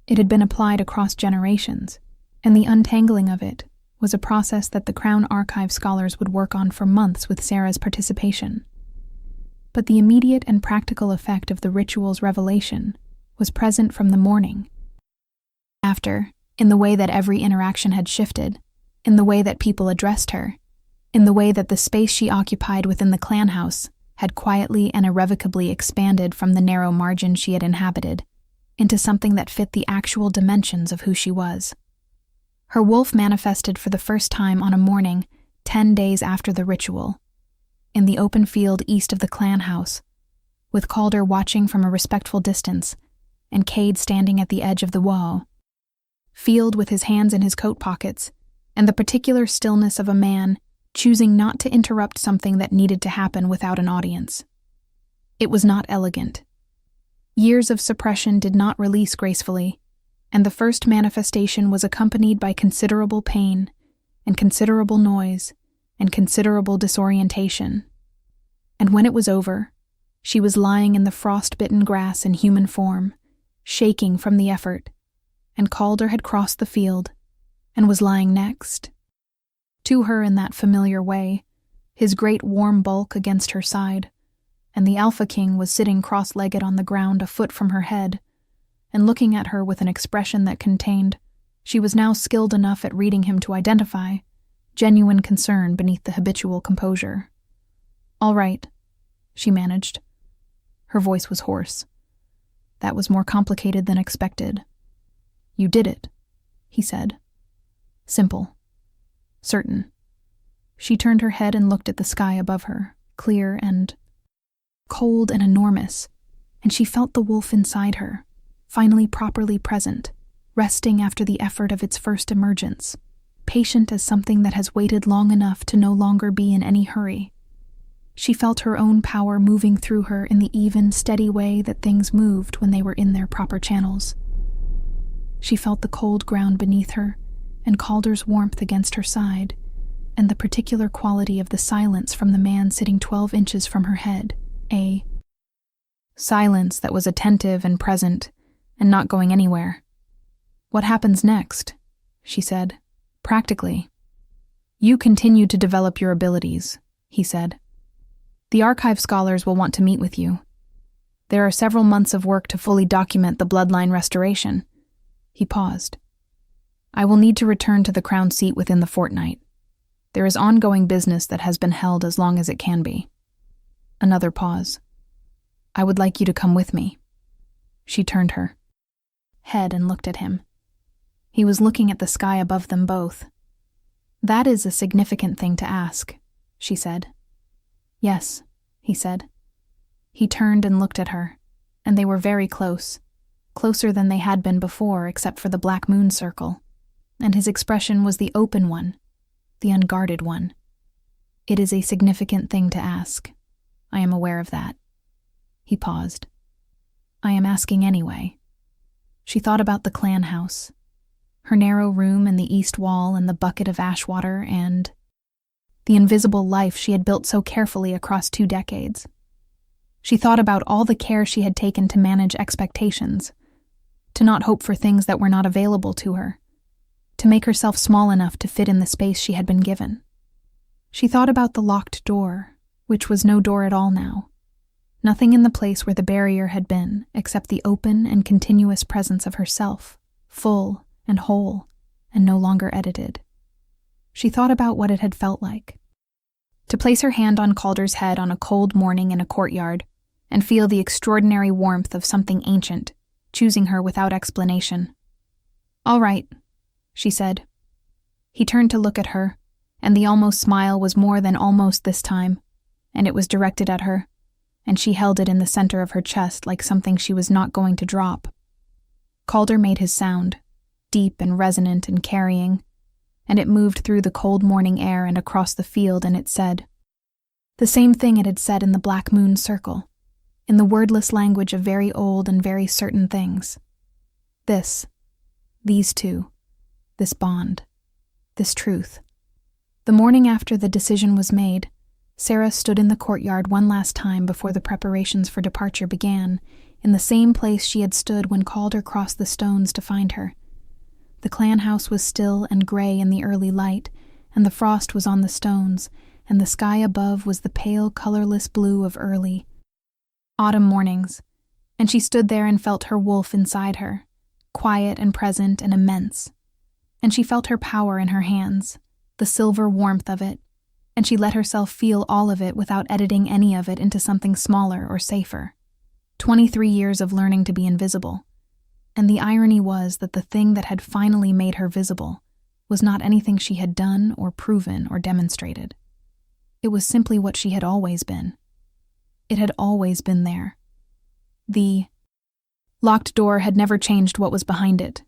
It had been applied across generations, and the untangling of it was a process that the Crown Archive scholars would work on for months with Sarah's participation. But the immediate and practical effect of the ritual's revelation was present from the morning. After, in the way that every interaction had shifted, in the way that people addressed her, in the way that the space she occupied within the clan house had quietly and irrevocably expanded from the narrow margin she had inhabited into something that fit the actual dimensions of who she was. Her wolf manifested for the first time on a morning 10 days after the ritual, in the open field east of the clan house, with Calder watching from a respectful distance and Cade standing at the edge of the wall. Field with his hands in his coat pockets, and the particular stillness of a man choosing not to interrupt something that needed to happen without an audience. It was not elegant. Years of suppression did not release gracefully, and the first manifestation was accompanied by considerable pain, and considerable noise, and considerable disorientation. And when it was over, she was lying in the frost-bitten grass in human form, shaking from the effort, and Calder had crossed the field, and was lying next to her in that familiar way, his great warm bulk against her side, and the Alpha King was sitting cross-legged on the ground a foot from her head, and looking at her with an expression that contained, she was now skilled enough at reading him to identify, genuine concern beneath the habitual composure. "All right," she managed. Her voice was hoarse. "That was more complicated than expected." "You did it," he said. "Simple. Certain." She turned her head and looked at the sky above her, clear and cold and enormous, and she felt the wolf inside her, finally properly present, resting after the effort of its first emergence, patient as something that has waited long enough to no longer be in any hurry. She felt her own power moving through her in the even, steady way that things moved when they were in their proper channels. She felt the cold ground beneath her, and Calder's warmth against her side, and the particular quality of the silence from the man sitting 12 inches from her head, a silence that was attentive and present, and not going anywhere. "What happens next?" she said, "practically." "You continue to develop your abilities," he said. "The archive scholars will want to meet with you. There are several months of work to fully document the bloodline restoration." He paused. "I will need to return to the Crown seat within the fortnight. There is ongoing business that has been held as long as it can be." Another pause. "I would like you to come with me." She turned her head and looked at him. He was looking at the sky above them both. "That is a significant thing to ask," she said. "Yes," he said. He turned and looked at her, and they were very close, closer than they had been before except for the black moon circle, and his expression was the open one, the unguarded one. "It is a significant thing to ask. I am aware of that." He paused. "I am asking anyway." She thought about the clan house, her narrow room and the east wall and the bucket of ash water and the invisible life she had built so carefully across 2 decades. She thought about all the care she had taken to manage expectations, to not hope for things that were not available to her, to make herself small enough to fit in the space she had been given. She thought about the locked door, which was no door at all now. Nothing in the place where the barrier had been except the open and continuous presence of herself, full and whole, and no longer edited. She thought about what it had felt like. To place her hand on Calder's head on a cold morning in a courtyard and feel the extraordinary warmth of something ancient, choosing her without explanation. "All right," she said. He turned to look at her, and the almost smile was more than almost this time, and it was directed at her, and she held it in the center of her chest like something she was not going to drop. Calder made his sound, deep and resonant and carrying, and it moved through the cold morning air and across the field, and it said the same thing it had said in the Black Moon Circle, in the wordless language of very old and very certain things. These two, this bond, this truth. The morning after the decision was made, Sarah stood in the courtyard one last time before the preparations for departure began, in the same place she had stood when Calder crossed the stones to find her. The clan house was still and gray in the early light, and the frost was on the stones, and the sky above was the pale, colorless blue of early autumn mornings, and she stood there and felt her wolf inside her, quiet and present and immense, and she felt her power in her hands, the silver warmth of it, and she let herself feel all of it without editing any of it into something smaller or safer. 23 years of learning to be invisible, and the irony was that the thing that had finally made her visible was not anything she had done or proven or demonstrated. It was simply what she had always been. It had always been there. The locked door had never changed what was behind it.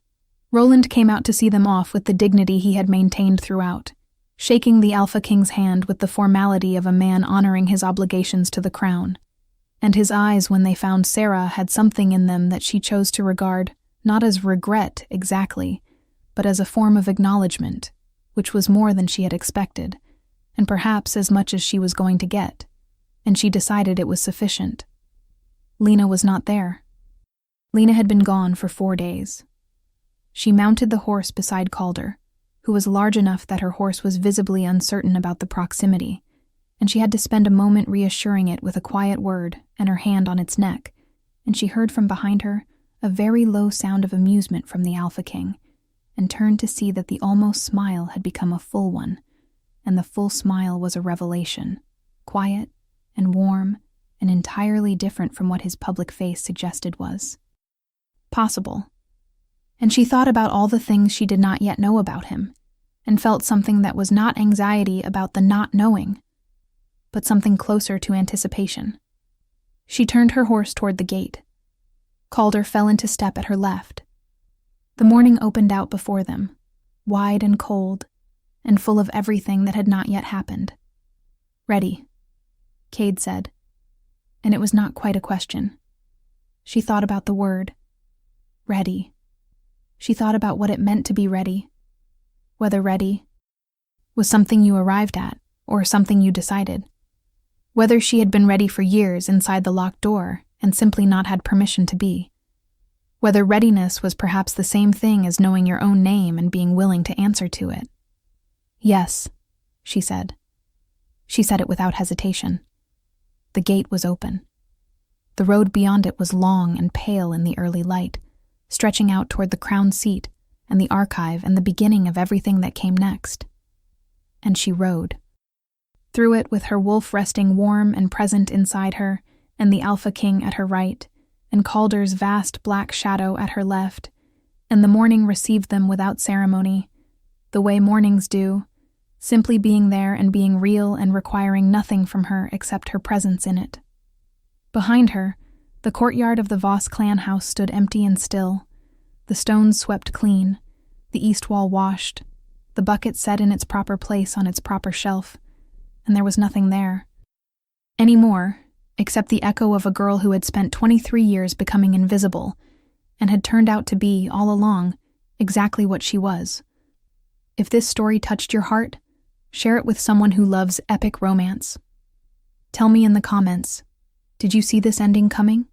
Roland came out to see them off with the dignity he had maintained throughout, shaking the Alpha King's hand with the formality of a man honoring his obligations to the crown. And his eyes, when they found Sarah, had something in them that she chose to regard not as regret exactly, but as a form of acknowledgement, which was more than she had expected, and perhaps as much as she was going to get, and she decided it was sufficient. Lena was not there. Lena had been gone for 4 days. She mounted the horse beside Calder, who was large enough that her horse was visibly uncertain about the proximity, and she had to spend a moment reassuring it with a quiet word and her hand on its neck, and she heard from behind her a very low sound of amusement from the Alpha King, and turned to see that the almost smile had become a full one, and the full smile was a revelation, quiet and warm and entirely different from what his public face suggested was possible. And she thought about all the things she did not yet know about him, and felt something that was not anxiety about the not knowing, but something closer to anticipation. She turned her horse toward the gate. Calder fell into step at her left. The morning opened out before them, wide and cold, and full of everything that had not yet happened. "Ready," Cade said, and it was not quite a question. She thought about the word, ready. She thought about what it meant to be ready, whether ready was something you arrived at or something you decided, whether she had been ready for years inside the locked door and simply not had permission to be, whether readiness was perhaps the same thing as knowing your own name and being willing to answer to it. "Yes," she said. She said it without hesitation. The gate was open. The road beyond it was long and pale in the early light, stretching out toward the crown seat and the archive and the beginning of everything that came next. And she rode. Through it with her wolf resting warm and present inside her, and the Alpha King at her right, and Calder's vast black shadow at her left, and the morning received them without ceremony, the way mornings do, simply being there and being real and requiring nothing from her except her presence in it. Behind her, the courtyard of the Voss clan house stood empty and still, the stones swept clean, the east wall washed, the bucket set in its proper place on its proper shelf, and there was nothing there any more, except the echo of a girl who had spent 23 years becoming invisible and had turned out to be, all along, exactly what she was. If this story touched your heart, share it with someone who loves epic romance. Tell me in the comments, did you see this ending coming?